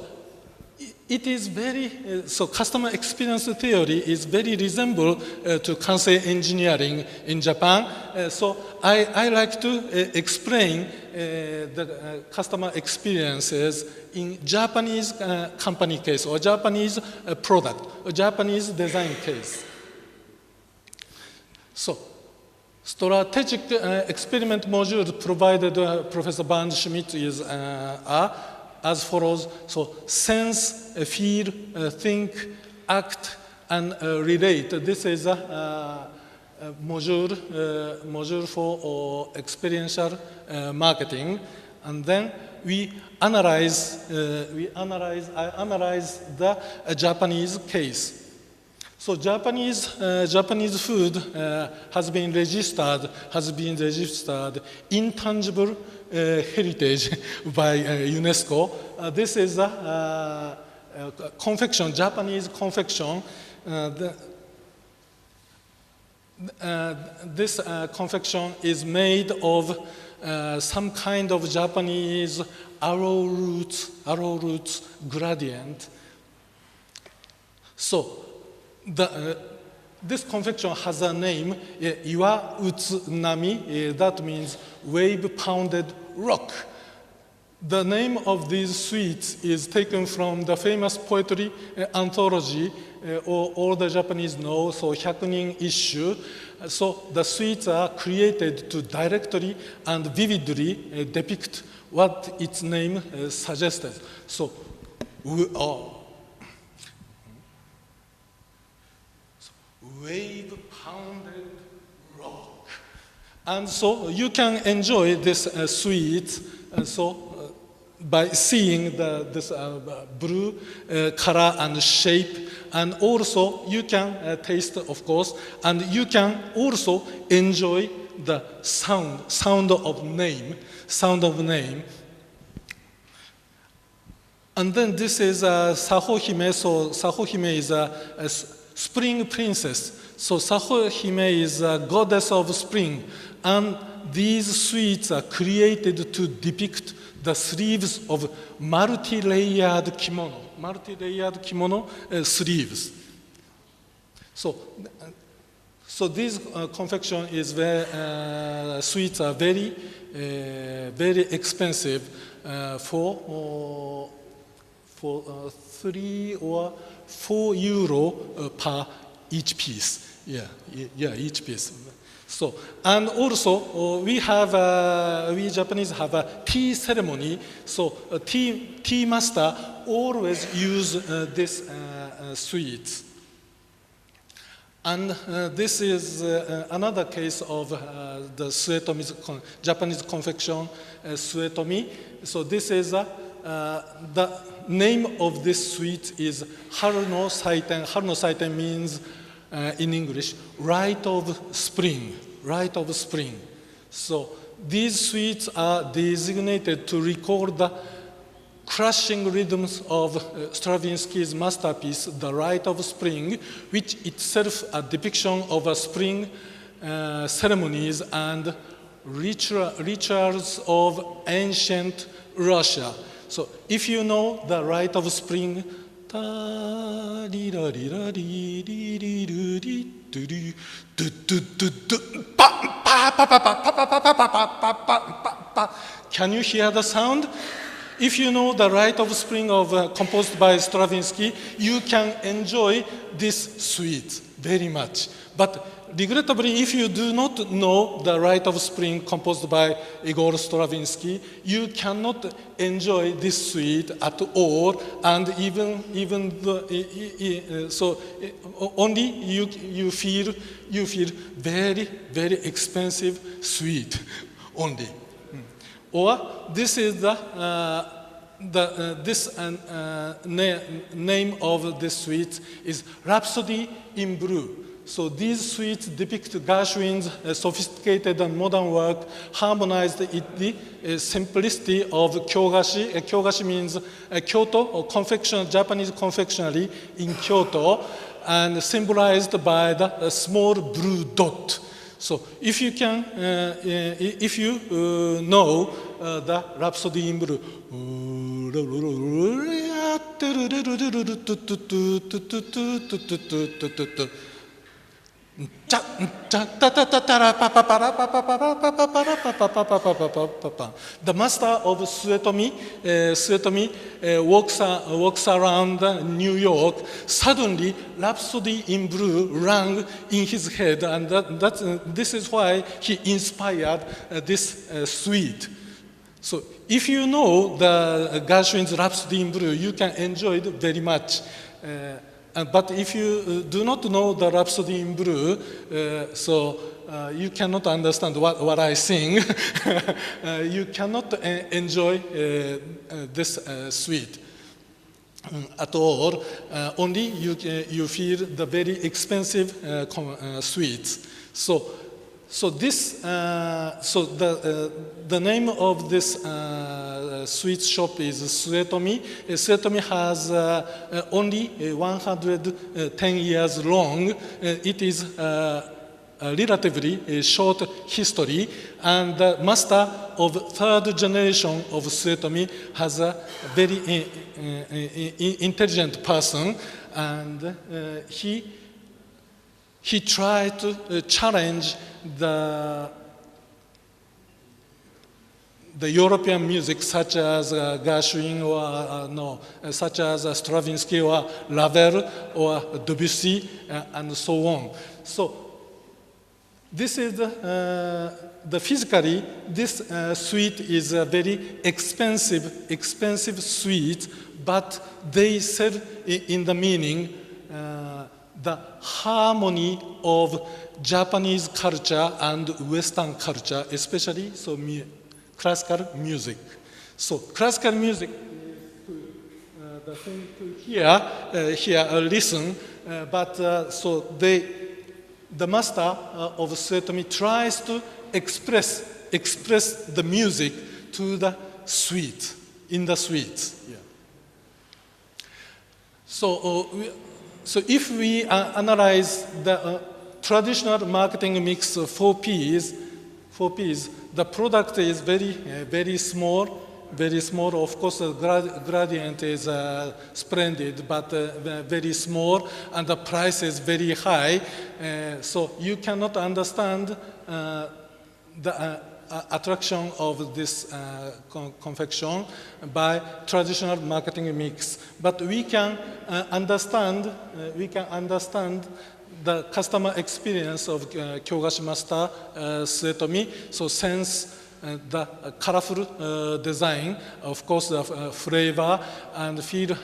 it is very, so customer experience theory is very resemble to Kansei engineering in Japan. So I like to explain the customer experiences in Japanese company case or Japanese product or Japanese design case. So strategic experiment module provided Professor Bernd Schmidt is as follows. So sense, feel, think, act, and relate. This is a module for experiential marketing. And then I analyze the Japanese case. So Japanese food has been registered intangible heritage by UNESCO. This is a confection, Japanese confection. This confection is made of some kind of Japanese arrowroot gradient. So this confection has a name, Iwa Utsunami, that means wave-pounded rock. The name of these sweets is taken from the famous poetry anthology, all the Japanese know, so 100 issue. So the sweets are created to directly and vividly depict what its name suggested. So, wave-pounded rock. And so you can enjoy this sweet by seeing this blue color and shape, and also you can taste, of course, and you can also enjoy the sound of name. And then this is Sahohime. So Sahohime is a spring princess. So Sahohime is a goddess of spring, and these sweets are created to depict the sleeves of multi-layered kimono sleeves. So these confection is very, sweets are very, very expensive for 3 or 4 euro per each piece. Each piece. So, and also we Japanese have a tea ceremony. So tea master always use this sweets. And this is another case of the suetomi, Japanese confection suetomi. So this is the name of this sweet is Haru no Saiten. Haru no Saiten means in English, rite of spring. So these sweets are designated to record the crushing rhythms of Stravinsky's masterpiece, The Rite of Spring, which itself a depiction of a spring ceremonies and rituals of ancient Russia. So if you know The Rite of Spring, can you hear the sound? If you know The Rite of Spring composed by Stravinsky, you can enjoy this sweet very much. But regrettably, if you do not know The Rite of Spring composed by Igor Stravinsky, you cannot enjoy this sweet at all, and only you feel very, very expensive sweet only. Or this is name of this sweet is Rhapsody in Blue. So these sweets depict Gershwin's sophisticated and modern work, harmonized in the simplicity of kyogashi. Kyogashi means Kyoto, or Japanese confectionery in Kyoto, and symbolized by the small blue dot. So if you can, if you know the Rhapsody in Blue, the master of Suetomi walks around New York. Suddenly, Rhapsody in Blue rang in his head, and this is why he inspired this suite. So if you know the Gershwin's Rhapsody in Blue, you can enjoy it very much. But if you do not know the Rhapsody in Blue, you cannot understand what I sing. You cannot enjoy this suite at all. Only you feel the very expensive sweets. So the name of this sweet shop is Suetomi. Suetomi has only 110 years long. It is a relatively short history, and the master of third generation of Suetomi has a very intelligent person, and he tried to challenge the European music, such as Gershwin such as Stravinsky or Ravel or Debussy, and so on. So this is the physically, this suite is a very expensive suite, but they serve in the meaning the harmony of Japanese culture and Western culture, especially classical music. So classical music, the thing to hear, listen, but the master of Suetomi tries to express the music to the suite, in the suites. Yeah. So if we analyze the traditional marketing mix of 4 Ps, the product is very small, very small. Of course, the gradient is splendid, but very small, and the price is very high. So you cannot understand the attraction of this confection by traditional marketing mix. But we can understand the customer experience of Kyogashi Master Suetomi. So sense the colorful design, of course the flavor, and feel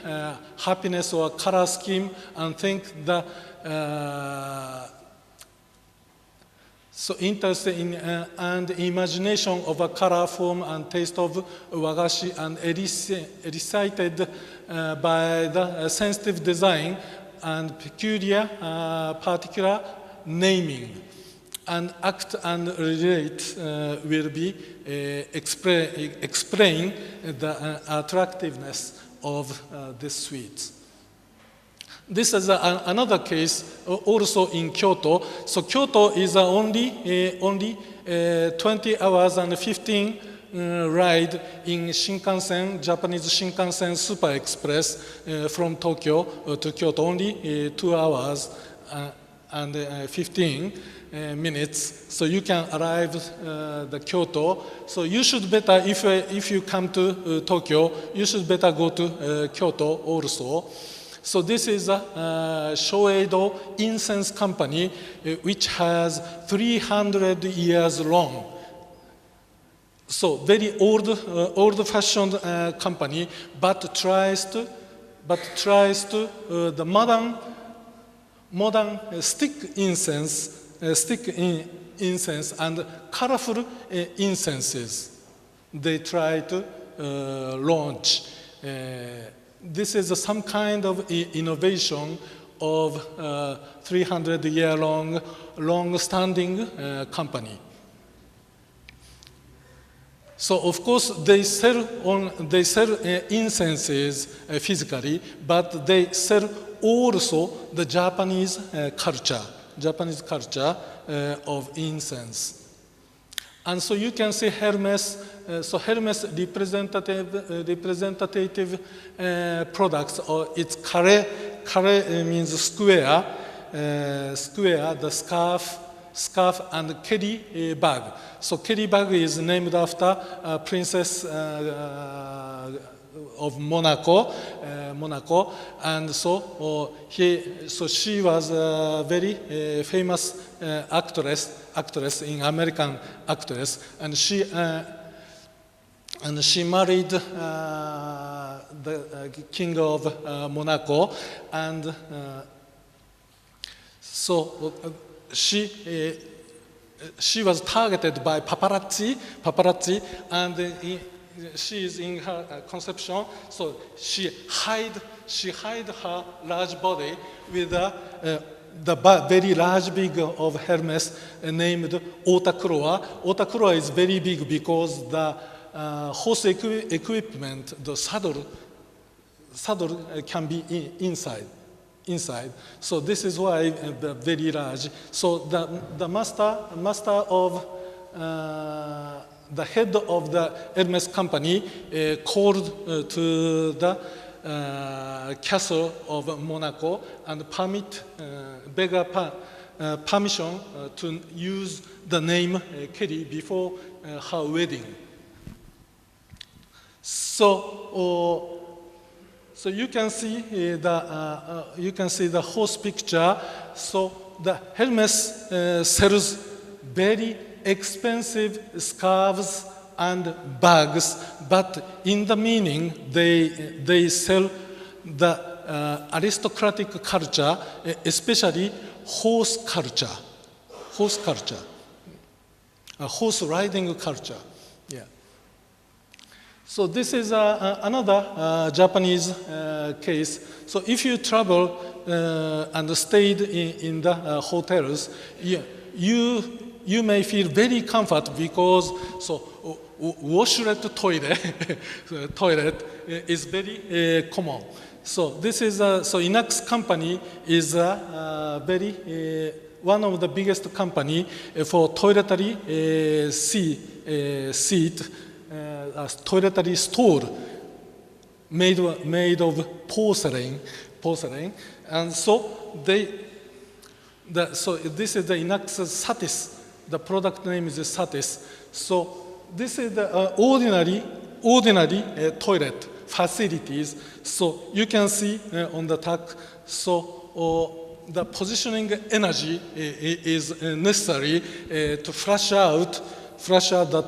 happiness or color scheme, and think the so interest in and imagination of a color, form, and taste of wagashi, and elicited by the sensitive design and peculiar particular naming. And act and relate will be explain the attractiveness of this sweet. This is another case also in Kyoto. So Kyoto is only 20 hours and 15 ride in Shinkansen, Japanese Shinkansen Super Express from Tokyo to Kyoto, only 2 hours and 15 minutes. So you can arrive the Kyoto. So you should better, if you come to Tokyo, you should better go to Kyoto also. So this is a Shoeido incense company which has 300 years long. So very old-fashioned company, but tries to the modern stick incense and colorful incenses. They try to launch. This is some kind of innovation of 300-year-long standing company. So of course they sell incenses physically, but they sell also the Japanese culture of incense. And so you can see Hermes. So Hermes representative products, or it's carré means square, the scarf and carry bag. So carry bag is named after Princess of Monaco, and so she was a very famous actress in American actress, and she married the king of Monaco, and so she was targeted by paparazzi, and she is in her conception, so she hide her large body with the very large big of Hermes named Otakuroa. Otakuroa is very big because the horse equipment, the saddle can be inside. So this is why very large. So the master of the head of the Hermes company called to the castle of Monaco and beg permission to use the name Kelly before her wedding. So you can see the horse picture. So the Hermes sells very expensive scarves and bags, but in the meaning they sell the aristocratic culture, especially horse riding culture. Yeah. So this is another Japanese case. So if you travel and stayed in the hotels, you may feel very comfort because washlet toilet is very common. So this is so Inax company is one of the biggest company for toiletry seat a toiletry stall made of porcelain, and so so this is the Inax Satis. The product name is Satis. So this is the ordinary toilet facilities. So you can see on the top. So the positioning energy is necessary to flush out the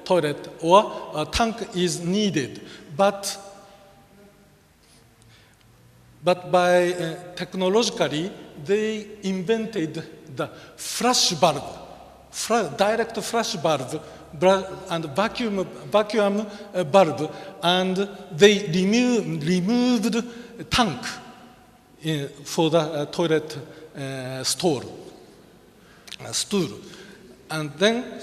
toilet, or a tank is needed. But by technologically, they invented the flash bulb, direct flash bulb, and vacuum bulb, and they removed tank for the toilet stool. And then,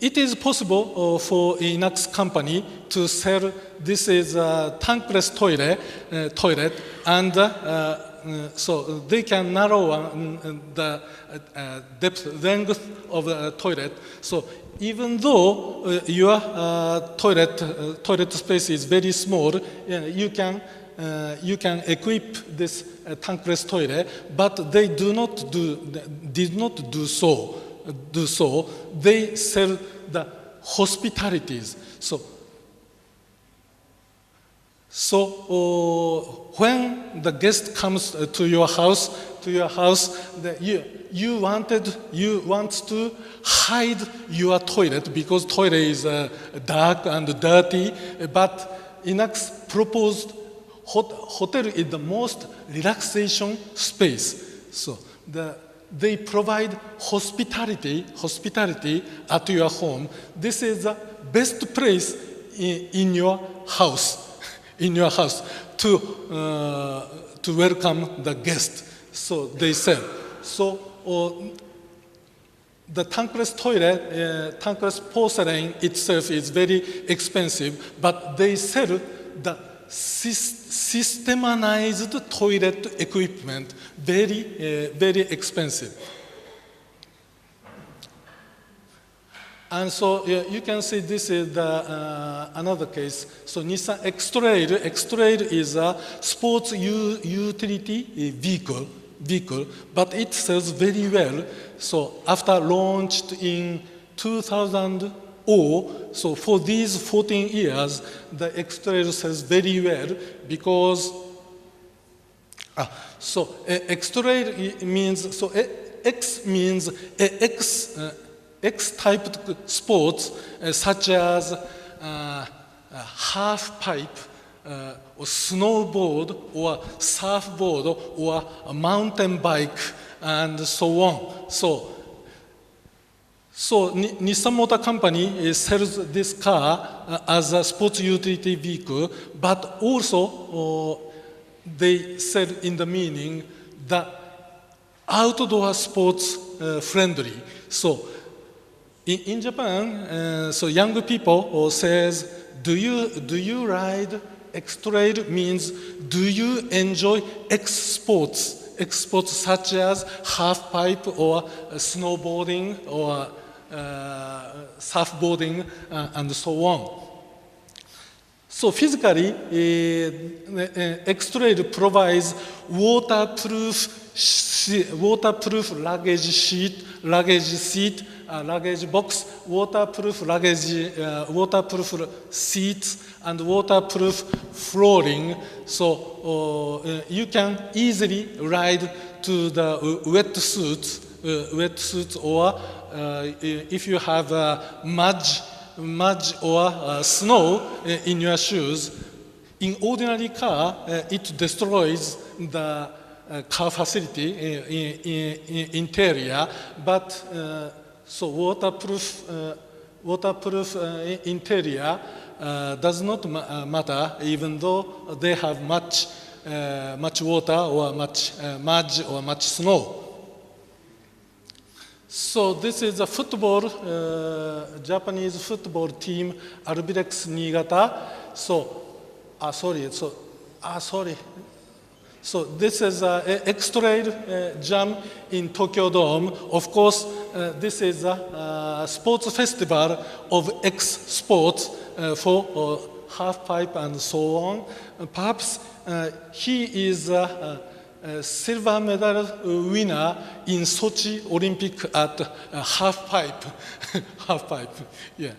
it is possible for Inax company to sell this is a tankless toilet, and so they can narrow the length of the toilet. So even though your toilet space is very small, you can equip this tankless toilet, but they did not do so. They sell the hospitalities. So when the guest comes to your house, you want to hide your toilet because toilet is dark and dirty. But Inax proposed hotel is the most relaxation space. So they provide hospitality at your home. This is the best place in your house. To welcome the guest. So they said. So the tankless toilet, tankless porcelain itself is very expensive, but they sell the systemized toilet equipment, very expensive. And so you can see this is another case. So Nissan X-Trail is a sports utility vehicle, but it sells very well. So after launched in 2000, so for these 14 years, the X-Trail sells very well because so X-Trail means, so X means X-type sports such as half pipe, or snowboard, or surfboard, or a mountain bike, and so on. So Nissan Motor Company sells this car as a sports utility vehicle, but also they sell in the meaning the outdoor sports friendly. So in Japan, so young people says, do you ride X-Trail means, do you enjoy X sports such as half pipe or snowboarding or surfboarding and so on. So physically, X-Trail provides waterproof luggage seat, luggage box, waterproof seats, and waterproof flooring. So you can easily ride to the wetsuits, or if you have mud or snow in your shoes. In ordinary car, it destroys the car facility in interior, but so waterproof interior does not matter, even though they have much water or much mud or much snow. So this is a football, Japanese football team, Albirex Niigata. So So this is an X-Trail Jam in Tokyo Dome. Of course, this is a sports festival of X sports for half pipe and so on. Perhaps he is a silver medal winner in Sochi Olympic at half pipe. Half pipe, yeah.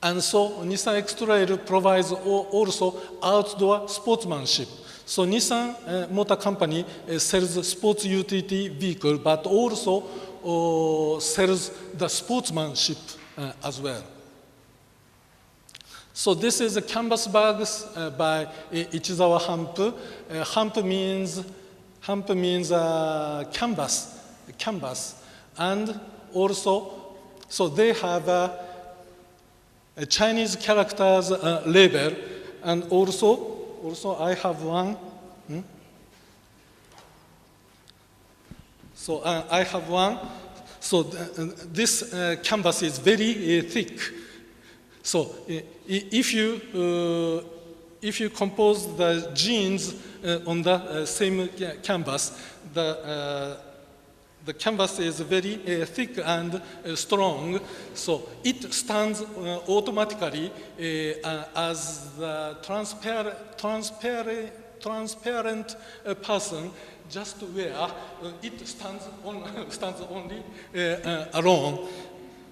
And so Nissan X-Trail provides also outdoor sportsmanship. So Nissan Motor Company sells sports utility vehicle, but also sells the sportsmanship as well. So this is the canvas bags by Ichizawa Hamp. Hamp means canvas, and also so they have a Chinese characters label, and also I have one. So I have one. So this canvas is very thick. So if you compose the jeans on the same canvas, the canvas is very thick and strong, so it stands automatically as the transparent person just wear. It stands only alone.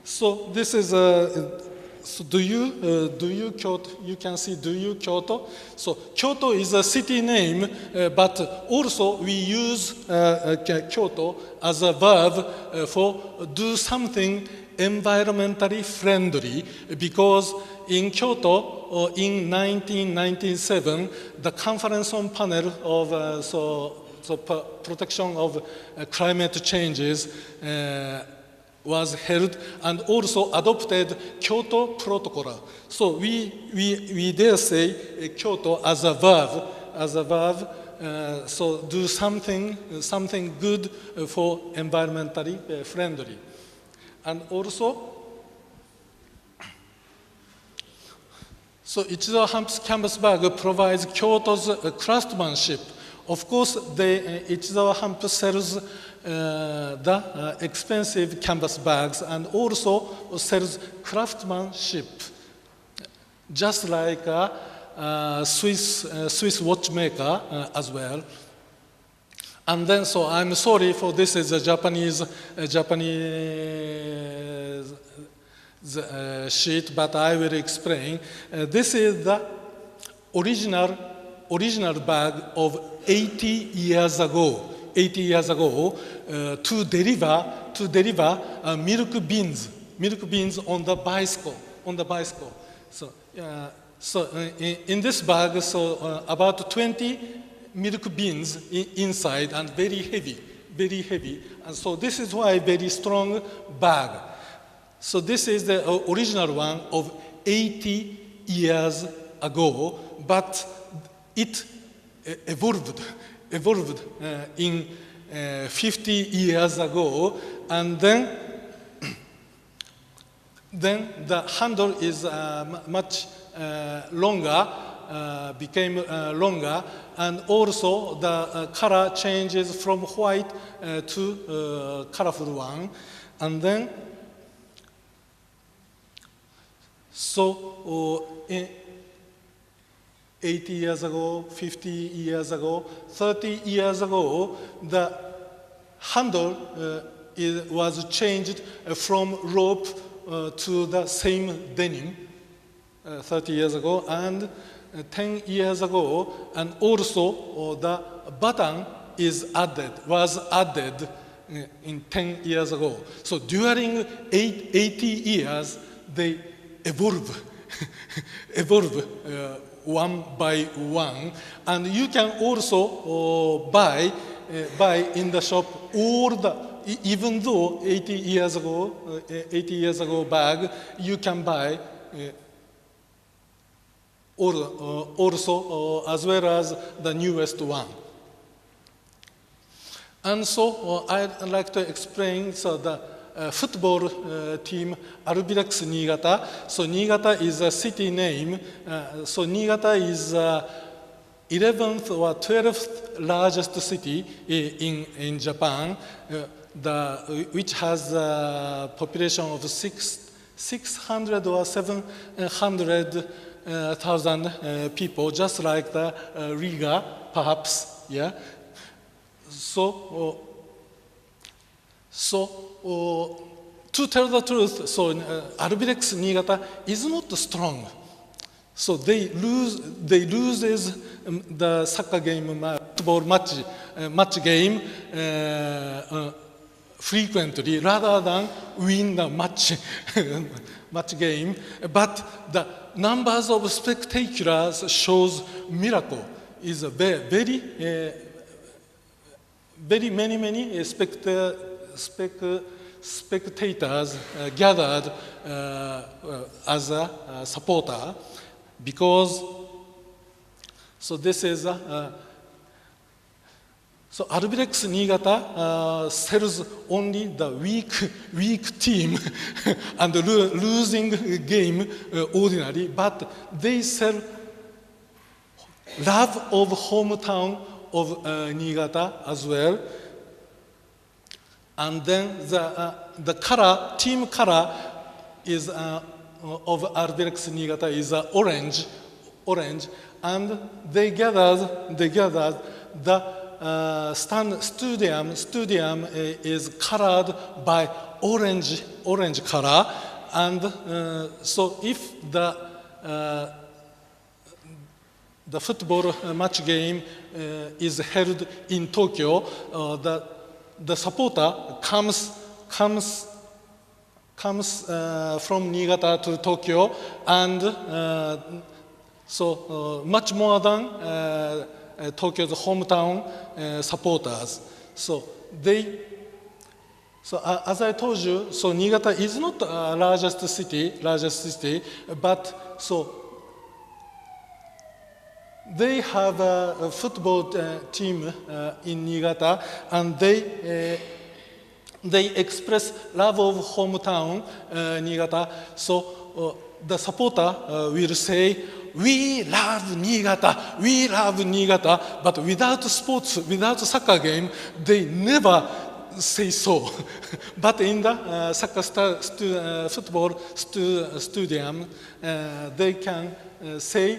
So this is so do you Kyoto? You can see do you Kyoto. So Kyoto is a city name, but also we use Kyoto as a verb for do something environmentally friendly, because in Kyoto in 1997 the Conference on Panel of protection of climate changes was held, and also adopted Kyoto Protocol. So we dare say Kyoto as a verb, so do something good for environmentally friendly. And also, so Ichizawa Hamp's canvas bag provides Kyoto's craftsmanship. Of course, Ichizawa Hamp sells the expensive canvas bags and also sells craftsmanship, just like a Swiss watchmaker as well. And then, so I'm sorry for this is a Japanese sheet, but I will explain. This is the original bag of 80 years ago. 80 years ago, to deliver milk beans on the bicycle. So in this bag, so about 20 milk beans inside, and very heavy. And so this is why very strong bag. So this is the original one of 80 years ago, but it evolved in 50 years ago, and then the handle is much longer, became longer, and also the color changes from white to colorful one, and then so 80 years ago, 50 years ago, 30 years ago, the handle was changed from rope to the same denim 30 years ago, and 10 years ago, and also the button was added in 10 years ago. So during 80 years, they evolve one by one, and you can also buy in the shop all the, even though 80 years ago bag, you can buy also as well as the newest one. And so I'd like to explain the football team Albirex Niigata. So Niigata is a city name. So Niigata is 11th or 12th largest city in Japan, which has a population of 600 or 700,000 people, just like the Riga, perhaps. Yeah. So to tell the truth, Albirex Niigata is not strong. So they loses the soccer game, football match game frequently, rather than win the match game. But the numbers of spectators shows miracle. Is very many spectators gathered as a supporter, because this is Albirex Niigata sells only the weak team and losing game ordinary, but they sell love of hometown of Niigata as well. And then the color, team color is of Albirex Niigata is orange, and they gathered the stadium is colored by orange color, and so if the football match game is held in Tokyo, the supporter comes from Niigata to Tokyo, and much more than Tokyo's hometown supporters. As I told you, Niigata is not the largest city, but they have a football team in Niigata, and they express love of hometown, Niigata. So the supporter will say, "We love Niigata," but without sports, without soccer game, they never say so. But in the soccer football stadium, they can say,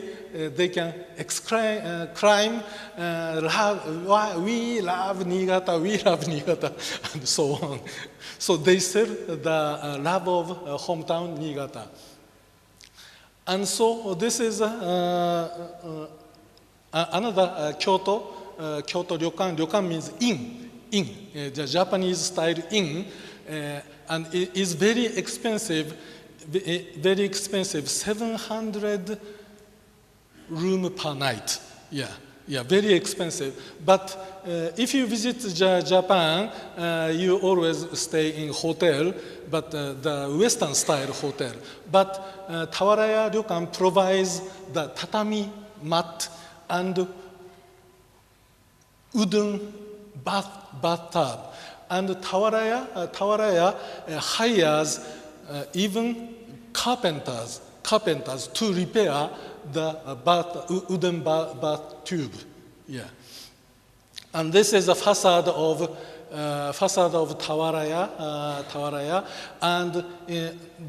they can exclaim, "We love Niigata," and so on. So they sell the love of hometown Niigata. And so this is another Kyoto ryokan. Ryokan means inn, the Japanese style inn, and it is very expensive, 700 room per night. Yeah, very expensive. But if you visit Japan, you always stay in hotel, but the Western style hotel. But Tawaraya Ryokan provides the tatami mat and wooden bathtub. And Tawaraya hires even carpenters to repair the wooden bath tube. Yeah. And this is the facade of Tawaraya, and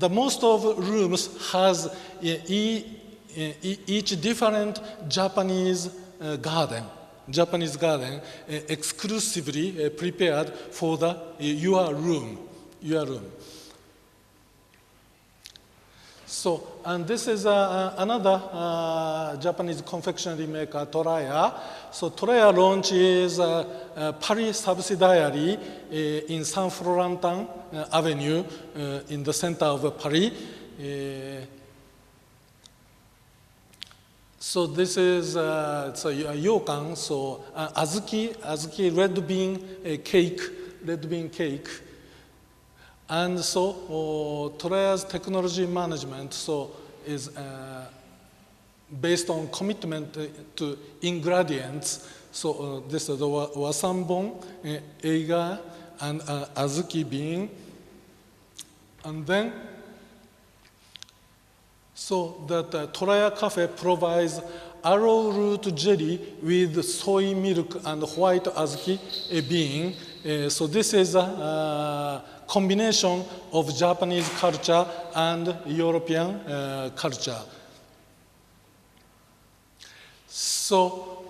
the most of rooms has each different Japanese garden, exclusively prepared for your room. So, and this is another Japanese confectionery maker, Toraya. So Toraya launches a Paris subsidiary in Saint Florentin Avenue in the center of Paris. So this is it's a yokan, so azuki red bean cake. And so Toraya's technology management is based on commitment to ingredients. So this is the wasanbon, eiga, and azuki bean. And then, so that Toraya Cafe provides arrowroot jelly with soy milk and white azuki bean. So this is a combination of Japanese culture and European culture. So,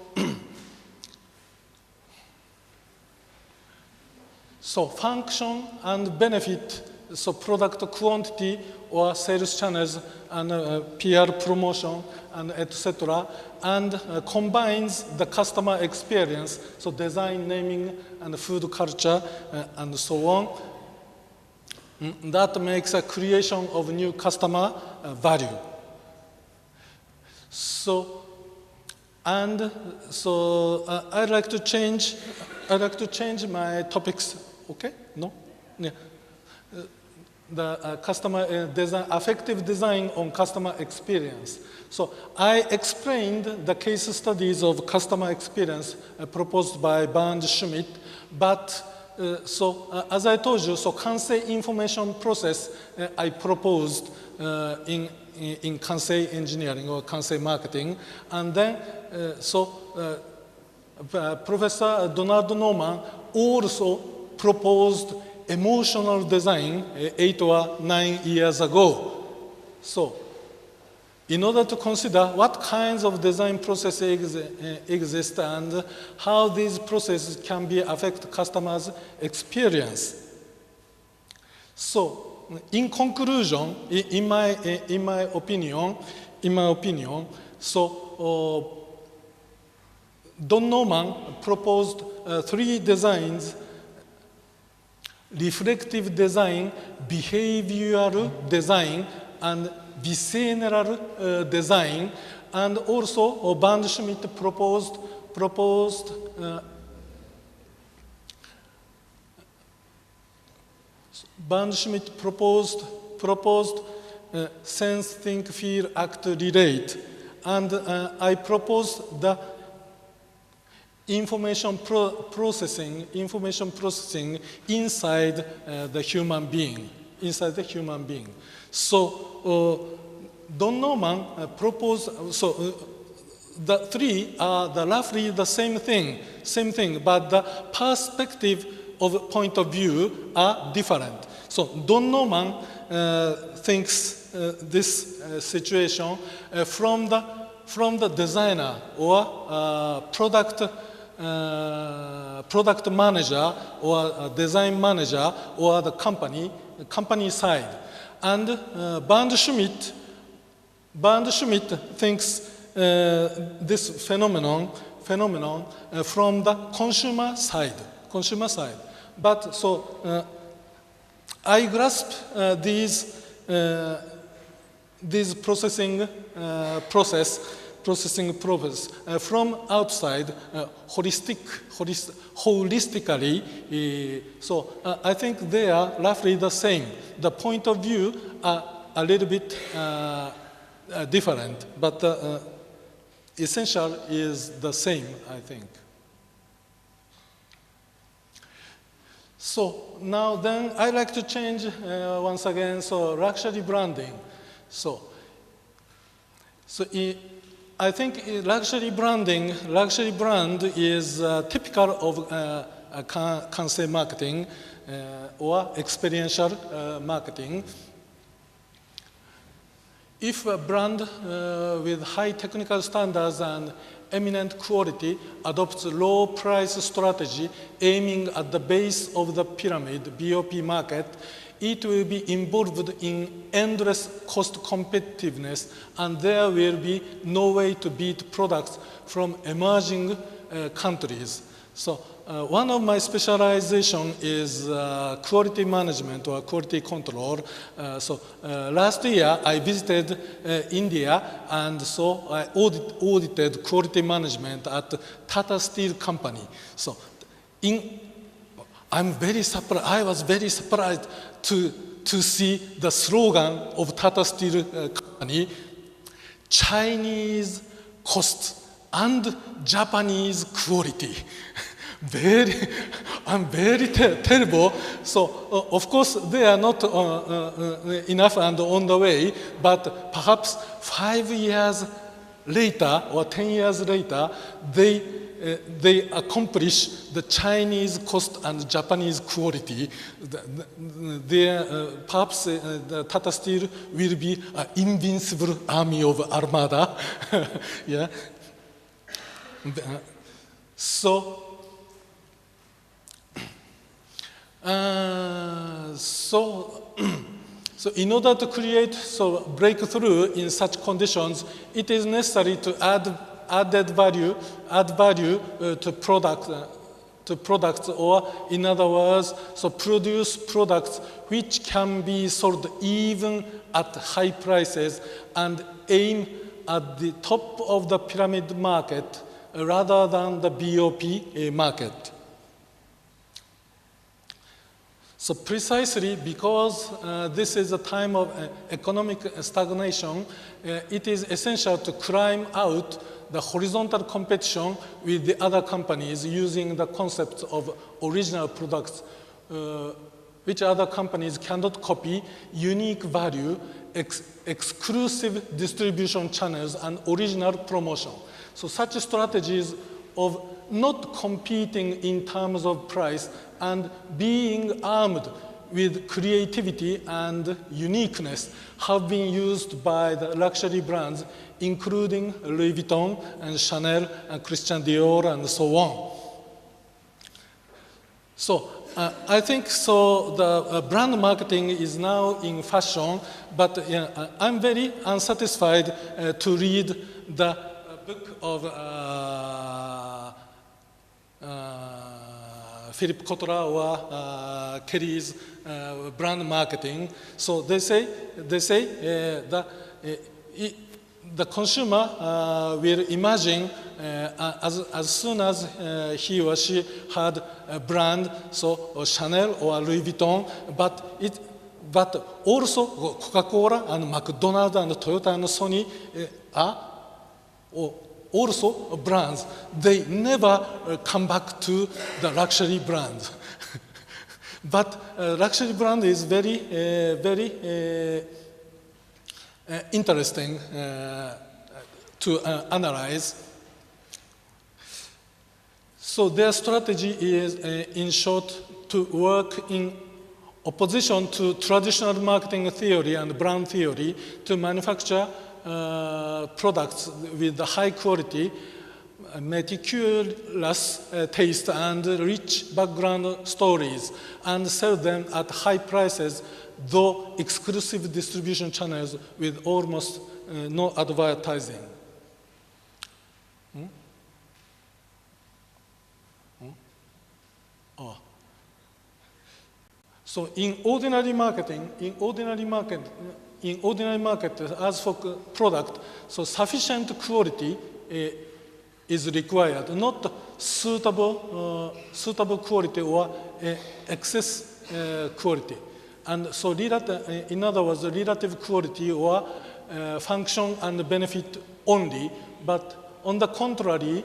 so function and benefit, so product quantity or sales channels and PR promotion and etc. and combines the customer experience, so design, naming, and food culture and so on. That makes a creation of new customer value. So, and so I'd like to change my topics. Okay? No? Yeah. The customer design, affective design on customer experience. So I explained the case studies of customer experience proposed by Bernd Schmidt, but as I told you, so Kansei information process I proposed in Kansei engineering or Kansei marketing, and then Professor Donald Norman also proposed emotional design 8 or 9 years ago. So, in order to consider what kinds of design processes exist and how these processes can be affect customers' experience. So, in conclusion, in my opinion, so Don Norman proposed 3 designs: reflective design, behavioral design, and vicinal design. And also Bernd Schmidt proposed sense, think, feel, act, relate. And I proposed the information processing inside the human being. So Don Norman proposed, the 3 are roughly the same thing, but the perspective of point of view are different. So Don Norman thinks this situation from the designer or product manager or design manager or the company side. And Bernd Schmidt thinks this phenomenon from the consumer side. But so I grasp these processing process from outside, holistically. So I think they are roughly the same. The point of view are a little bit different, but the essential is the same, I think. So now then I like to change once again, so luxury branding. So I think luxury brand is typical of Kansei marketing or experiential marketing. If a brand with high technical standards and eminent quality adopts low price strategy aiming at the base of the pyramid, BOP market, it will be involved in endless cost competitiveness, and there will be no way to beat products from emerging countries. So one of my specialization is quality management or quality control. Last year I visited India, and so I audited quality management at Tata Steel Company. So I was very surprised to see the slogan of Tata Steel Company: Chinese cost and Japanese quality. I'm very terrible. So of course they are not enough and on the way, but perhaps 5 years later or 10 years later, they accomplish the Chinese cost and Japanese quality. Perhaps the Tata Steel will be an invincible army of armada. Yeah. So in order to create breakthrough in such conditions, it is necessary to add value to products, or in other words, produce products which can be sold even at high prices and aim at the top of the pyramid market rather than the BOP market. So precisely because this is a time of economic stagnation, it is essential to climb out the horizontal competition with the other companies using the concepts of original products, which other companies cannot copy, unique value, exclusive distribution channels, and original promotion. So such strategies of not competing in terms of price and being armed with creativity and uniqueness have been used by the luxury brands, including Louis Vuitton and Chanel and Christian Dior and so on. So I think the brand marketing is now in fashion, but I'm very unsatisfied to read the book of Philip Kotler or Kelly's brand marketing. So they say that the consumer will imagine as soon as he or she had a brand, so Chanel or Louis Vuitton, but also Coca-Cola and McDonald's and Toyota and Sony are also brands. They never come back to the luxury brand. But luxury brand is very interesting to analyze. So their strategy is, in short, to work in opposition to traditional marketing theory and brand theory to manufacture products with high quality, meticulous taste and rich background stories, and sell them at high prices, though exclusive distribution channels with almost no advertising. So in ordinary market, as for product, so sufficient quality is required, not suitable quality or excess quality. And so in other words, relative quality or function and benefit only, but on the contrary,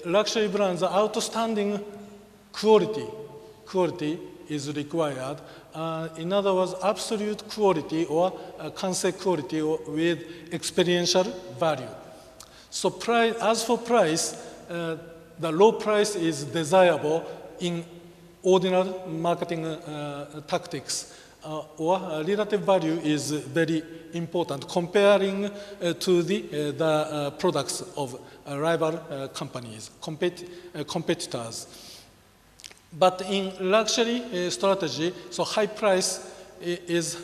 luxury brands' outstanding quality is required. In other words, absolute quality or concept quality with experiential value. So as for price, the low price is desirable in ordinary marketing tactics, or relative value is very important comparing to the products of rival companies, competitors. But in luxury strategy, so high price is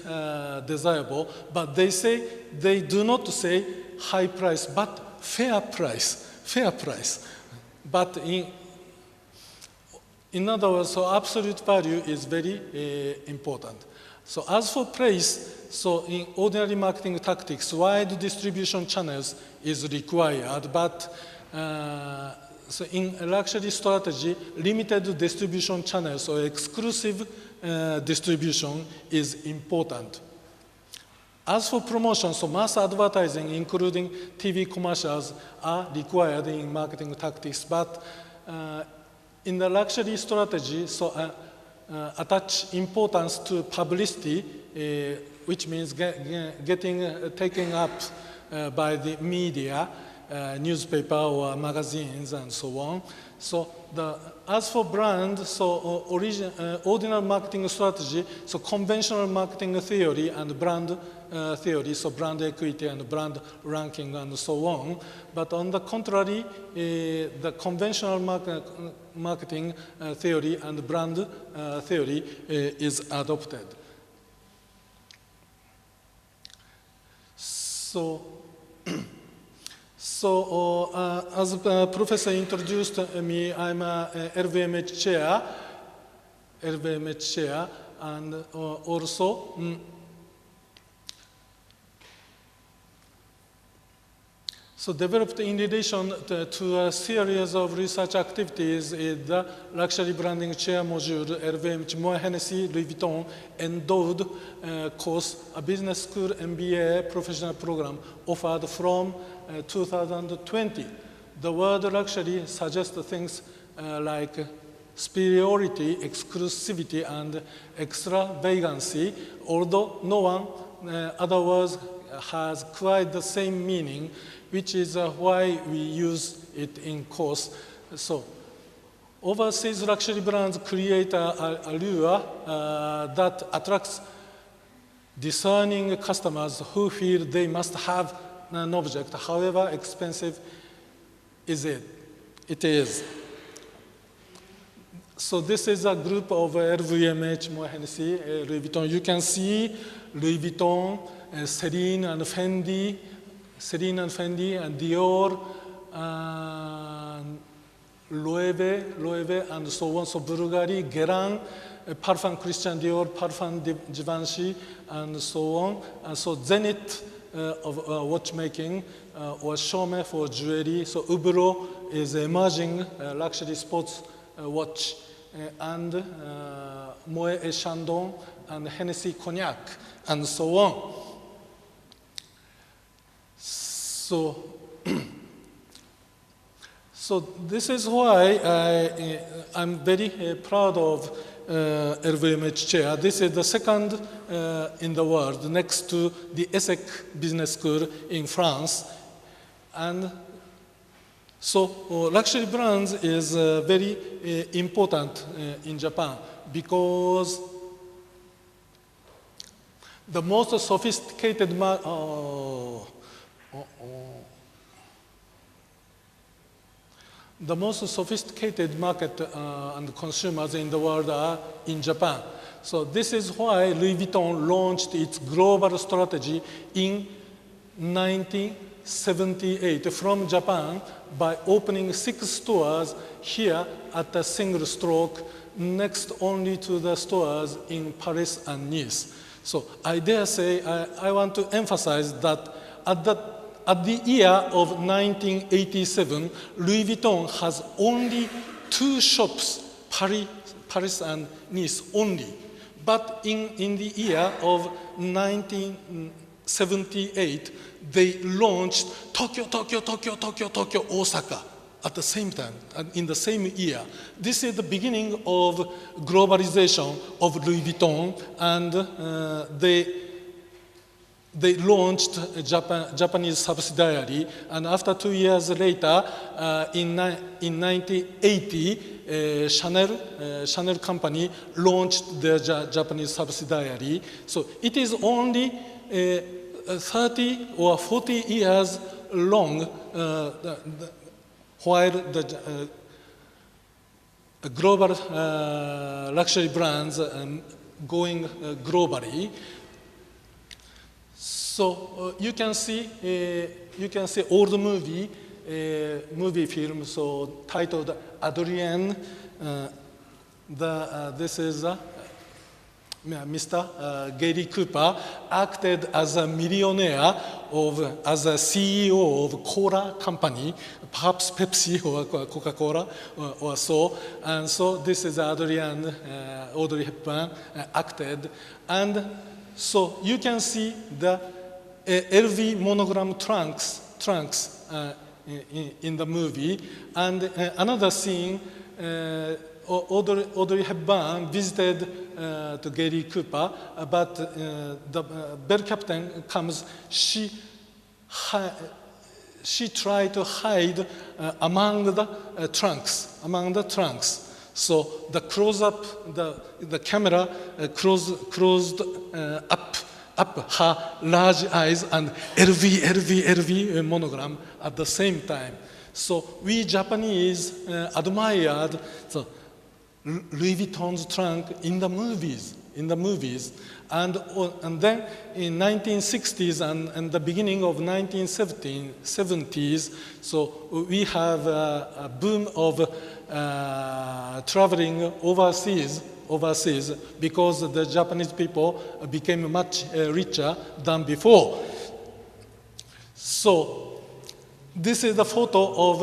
desirable, but they do not say high price, but fair price. But in other words, so absolute value is very important. So as for price, so in ordinary marketing tactics, wide distribution channels is required, but so in a luxury strategy, limited distribution channels or exclusive distribution is important. As for promotion, so mass advertising, including TV commercials, are required in marketing tactics, but in the luxury strategy, so attach importance to publicity, which means getting taken up by the media, newspaper or magazines and so on. So as for brand, so ordinary marketing strategy, so conventional marketing theory and brand theory, so brand equity and brand ranking and so on. But on the contrary, the conventional marketing theory and brand theory is adopted. So, as the professor introduced me, I'm a LVMH chair, and also so developed in relation to a series of research activities in the luxury branding chair module, LVMH Moët Hennessy Louis Vuitton endowed course, a business school MBA professional program offered from 2020. The word luxury suggests things like superiority, exclusivity, and extravagancy, although no one other words has quite the same meaning, which is why we use it in course. So, overseas luxury brands create a lure that attracts discerning customers who feel they must have an object, however expensive it is. So this is a group of LVMH, Moët Hennessy, Louis Vuitton. You can see Louis Vuitton, Celine and Fendi, and Dior, Loewe, and so on. So Bulgari, Guerin, Parfum Christian Dior, Parfum Givenchy, and so on. And so Zenith of watchmaking, or Chaumet for jewelry. So Hublot is emerging luxury sports watch, and Moët et Chandon, and Hennessy Cognac, and so on. So this is why I'm very proud of LVMH chair. This is the second in the world, next to the ESSEC Business School in France. And so luxury brands is very important in Japan, because the most sophisticated the most sophisticated market and consumers in the world are in Japan. So this is why Louis Vuitton launched its global strategy in 1978 from Japan by opening 6 stores here at a single stroke, next only to the stores in Paris and Nice. So I dare say, I want to emphasize that at the year of 1987, Louis Vuitton has only 2 shops, Paris and Nice only. But in the year of 1978, they launched Tokyo, Osaka at the same time, in the same year. This is the beginning of globalization of Louis Vuitton, and they launched a Japanese subsidiary, and after 2 years later, in 1980, Chanel company launched their Japanese subsidiary. So it is only 30 or 40 years long while the global luxury brands going globally. So you can see old movie film, so titled Adrien. This is Mr. Gary Cooper acted as a millionaire as a CEO of Cola company, perhaps Pepsi or Coca-Cola or so. And so this is Adrien, Audrey Hepburn acted. And so you can see the LV monogram trunks in the movie. And another scene, Audrey Hepburn visited to Gary Cooper, but the bell captain comes. She she tried to hide among the trunks. So the close-up, the camera closed up her large eyes and LV monogram at the same time. So we Japanese admired the Louis Vuitton's trunk in the movies. And then in 1960s and the beginning of 1970s, so we have a boom of traveling overseas because the Japanese people became much richer than before. So this is the photo of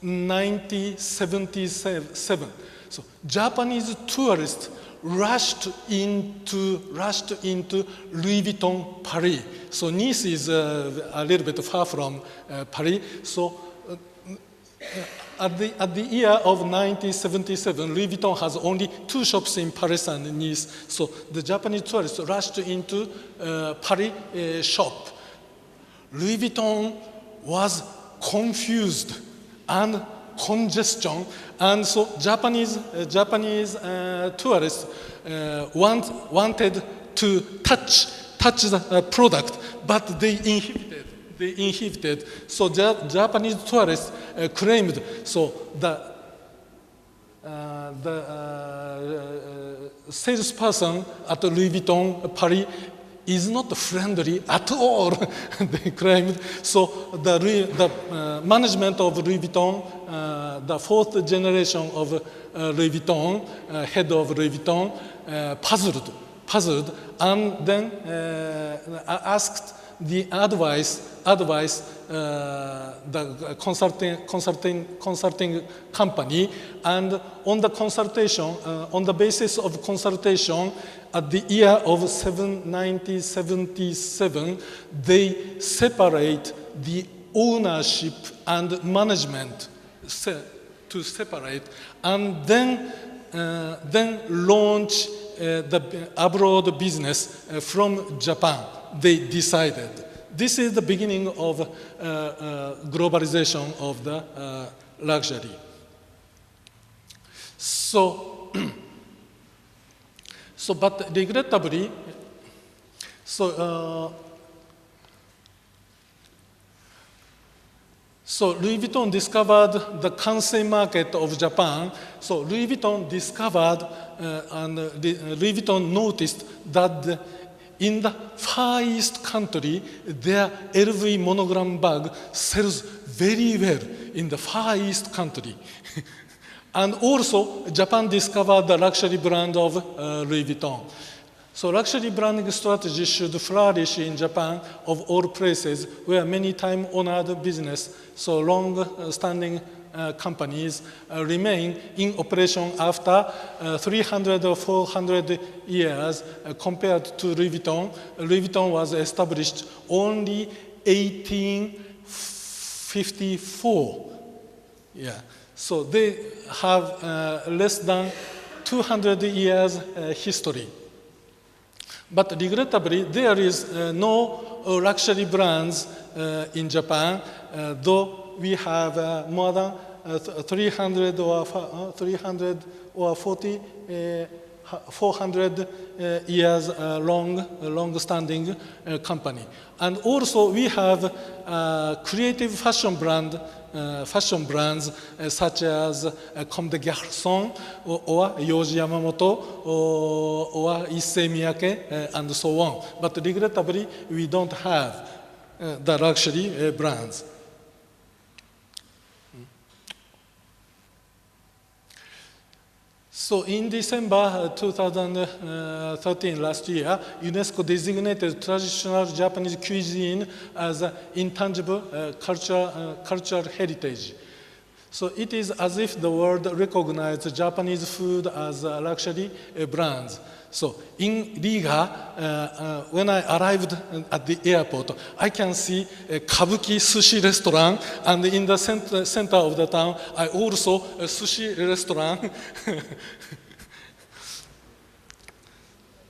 1977. So Japanese tourists rushed into Louis Vuitton Paris. So Nice is a little bit far from Paris. So at the year of 1977, Louis Vuitton has only 2 shops in Paris and Nice. So the Japanese tourists rushed into Paris shop. Louis Vuitton was confused and congestion, and so Japanese tourists wanted to touch the product, but they inhibited. So Japanese tourists claimed so the salesperson at Louis Vuitton Paris is not friendly at all, they claimed. So the management of Louis Vuitton, the 4th generation of Louis Vuitton, head of Louis Vuitton, puzzled, and then asked the advice the consulting company, and on the basis of consultation, at the year of 1977, they separate the ownership and management to separate, and then launch the abroad business from Japan. They decided. This is the beginning of globalization of the luxury. So, but regrettably, so Louis Vuitton discovered the Kansai market of Japan. So Louis Vuitton discovered and Louis Vuitton noticed that in the Far East country, their LV monogram bag sells very well in the Far East country. And also, Japan discovered the luxury brand of Louis Vuitton. So luxury branding strategy should flourish in Japan of all places where many time-honored business, so long-standing companies remain in operation after 300 or 400 years compared to Louis Vuitton. Louis Vuitton was established only 1854. Yeah. So they have less than 200 years history. But regrettably, there is no luxury brands in Japan, though we have more than 300 or 400 years long-standing company. And also we have creative fashion brands such as Comme des Garçons or Yohji Yamamoto or Issei Miyake and so on. But regrettably, we don't have the luxury brands. So in December 2013, last year, UNESCO designated traditional Japanese cuisine as an intangible cultural heritage. So it is as if the world recognized Japanese food as a luxury brands. So in Riga, when I arrived at the airport, I can see a Kabuki sushi restaurant, and in the center of the town, I also a sushi restaurant.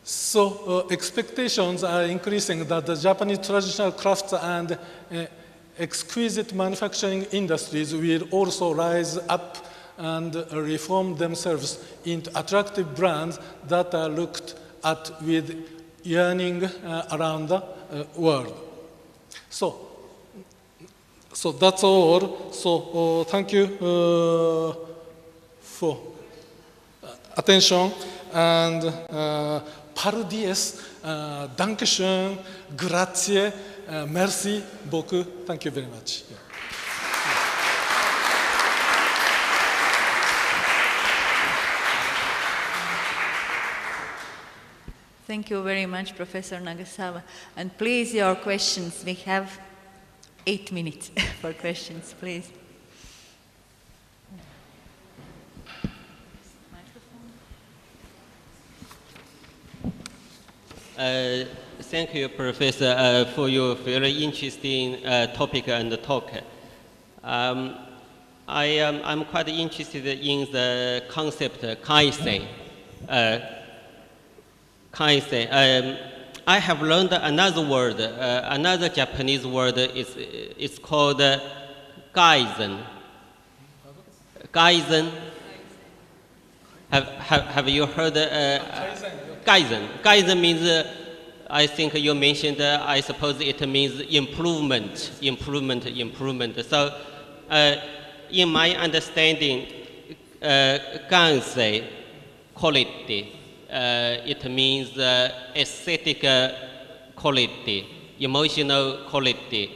So expectations are increasing that the Japanese traditional crafts and exquisite manufacturing industries will also rise up and reform themselves into attractive brands that are looked at with yearning around the world. So that's all. So thank you for attention, and par dies, dankeschön, grazie, merci beaucoup. Thank you very much. Yeah. Thank you very much, Professor Nagasawa. And please, your questions. We have 8 minutes for questions, please. Thank you, Professor, for your very interesting topic and talk. I'm quite interested in the concept Kaizen. Kaizen. I have learned another word, another Japanese word. It's called Kaizen. Kaizen. Have you heard? Kaizen. Kaizen means. I think you mentioned. I suppose it means improvement. So, in my understanding, Gansei quality. It means aesthetic quality, emotional quality,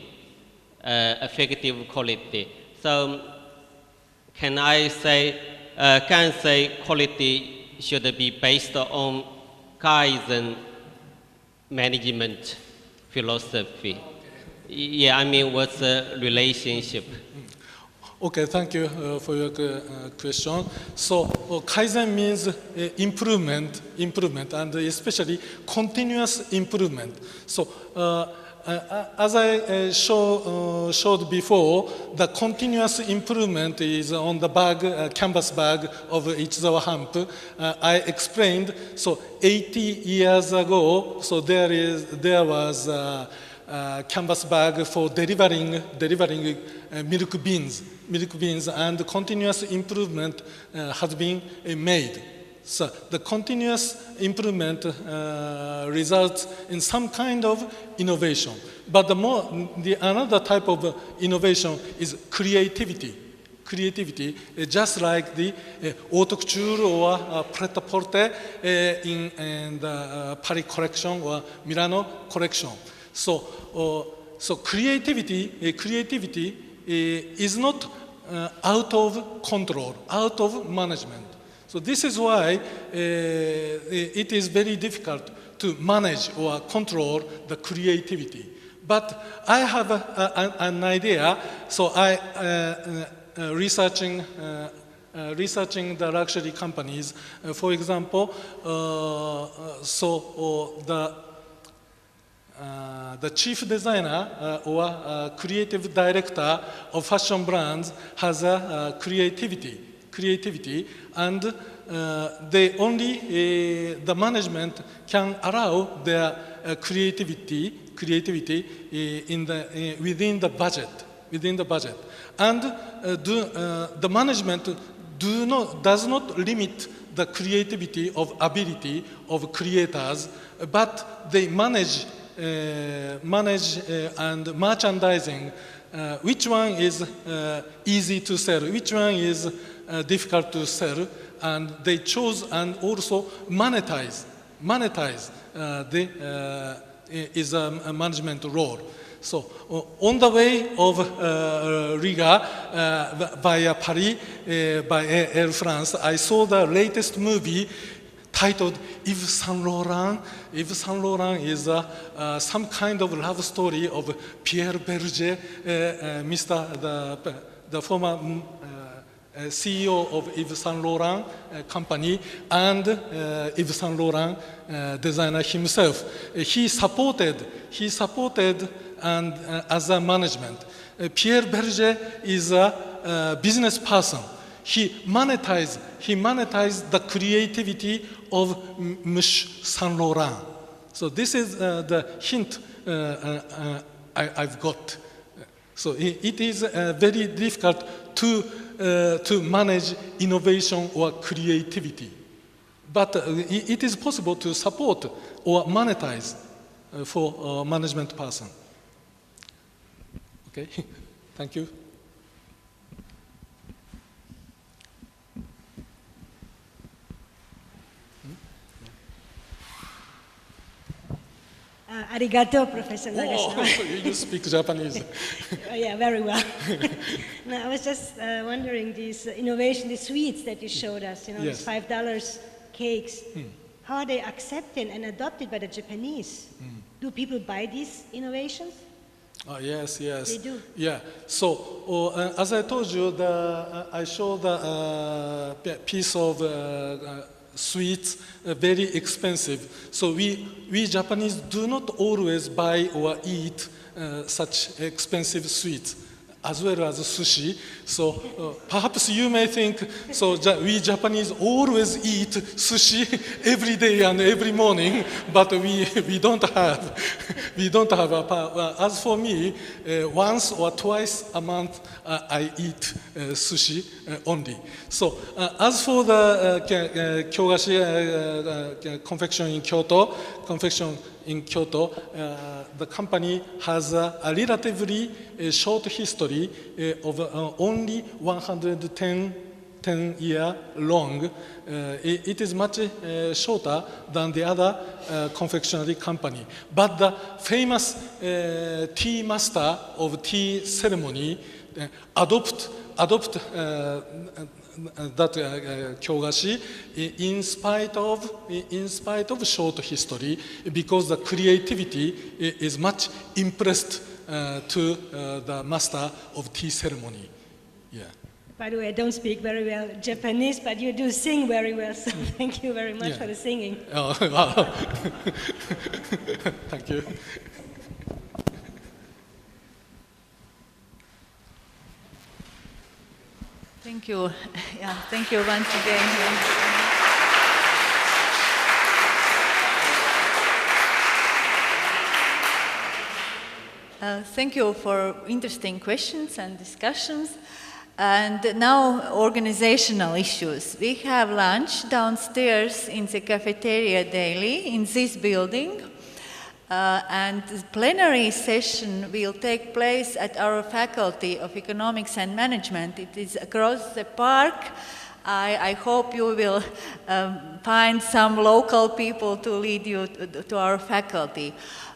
affective quality. So, can I say Gansei quality should be based on Kaizen management philosophy? Yeah, I mean, what's the relationship? Okay, thank you for your question. So, Kaizen means improvement, and especially continuous improvement. So, as I showed before, the continuous improvement is on the bag, canvas bag of Ichizawa Hamp. I explained. So, 80 years ago, so there was a canvas bag for delivering milk beans, and continuous improvement has been made. So the continuous improvement results in some kind of innovation. But another type of innovation is creativity. Just like the haute couture or pret-à-porter in the Paris collection or Milano collection. So creativity is not out of control, out of management. So this is why it is very difficult to manage or control the creativity. But I have an idea. So I researching the luxury companies. For example, the chief designer or creative director of fashion brands has a creativity, and the management can allow their creativity within the budget, and the management does not limit the creativity of ability of creators, but they manage and merchandising, which one is easy to sell, which one is difficult to sell, and they chose and also monetize is a management role. So on the way of Riga via Paris by Air France, I saw the latest movie titled Yves Saint Laurent. Yves Saint Laurent is some kind of love story of Pierre Berger, the former CEO of Yves Saint Laurent company, and Yves Saint Laurent designer himself. He supported and as a management. Pierre Berger is a business person. He monetized the creativity of Monsieur Saint Laurent. So this is the hint I've got. So it is very difficult to manage innovation or creativity. But it is possible to support or monetize for a management person. Okay, thank you. Arigato, Professor Nagashima. Oh, you speak Japanese. Yeah, very well. No, I was just wondering, these innovation, the sweets that you showed us, you know, Yes. these $5 cakes, how are they accepted and adopted by the Japanese? Do people buy these innovations? Yes, yes. They do. Yeah. So, as I told you, I showed the piece of sweets, very expensive. So we Japanese do not always buy or eat such expensive sweets, as well as sushi. So perhaps you may think, so we Japanese always eat sushi every day and every morning, but we don't have. As for me, once or twice a month I eat sushi only. So as for the kyogashi confection in Kyoto, the company has a relatively short history of only 110-year long. It is much shorter than the other confectionery company. But the famous tea master of tea ceremony adopt that kyogashi in spite of short history, because the creativity is much impressed to the master of tea ceremony. Yeah. By the way, I don't speak very well Japanese, but you do sing very well, so thank you very much for the singing. Oh, wow. Thank you. Thank you. Yeah, thank you once again. Thank you for interesting questions and discussions. And now, organizational issues. We have lunch downstairs in the cafeteria daily in this building. And the plenary session will take place at our Faculty of Economics and Management. It is across the park. I hope you will find some local people to lead you to our faculty.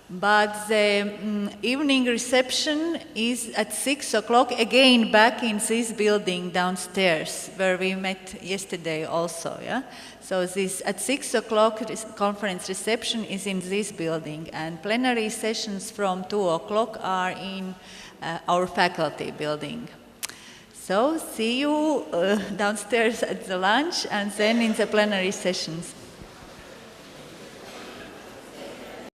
But the evening reception is at 6 o'clock, again back in this building downstairs, where we met yesterday also, yeah? So this, at 6 o'clock, conference reception is in this building, and plenary sessions from 2 o'clock are in our faculty building. So see you downstairs at the lunch and then in the plenary sessions.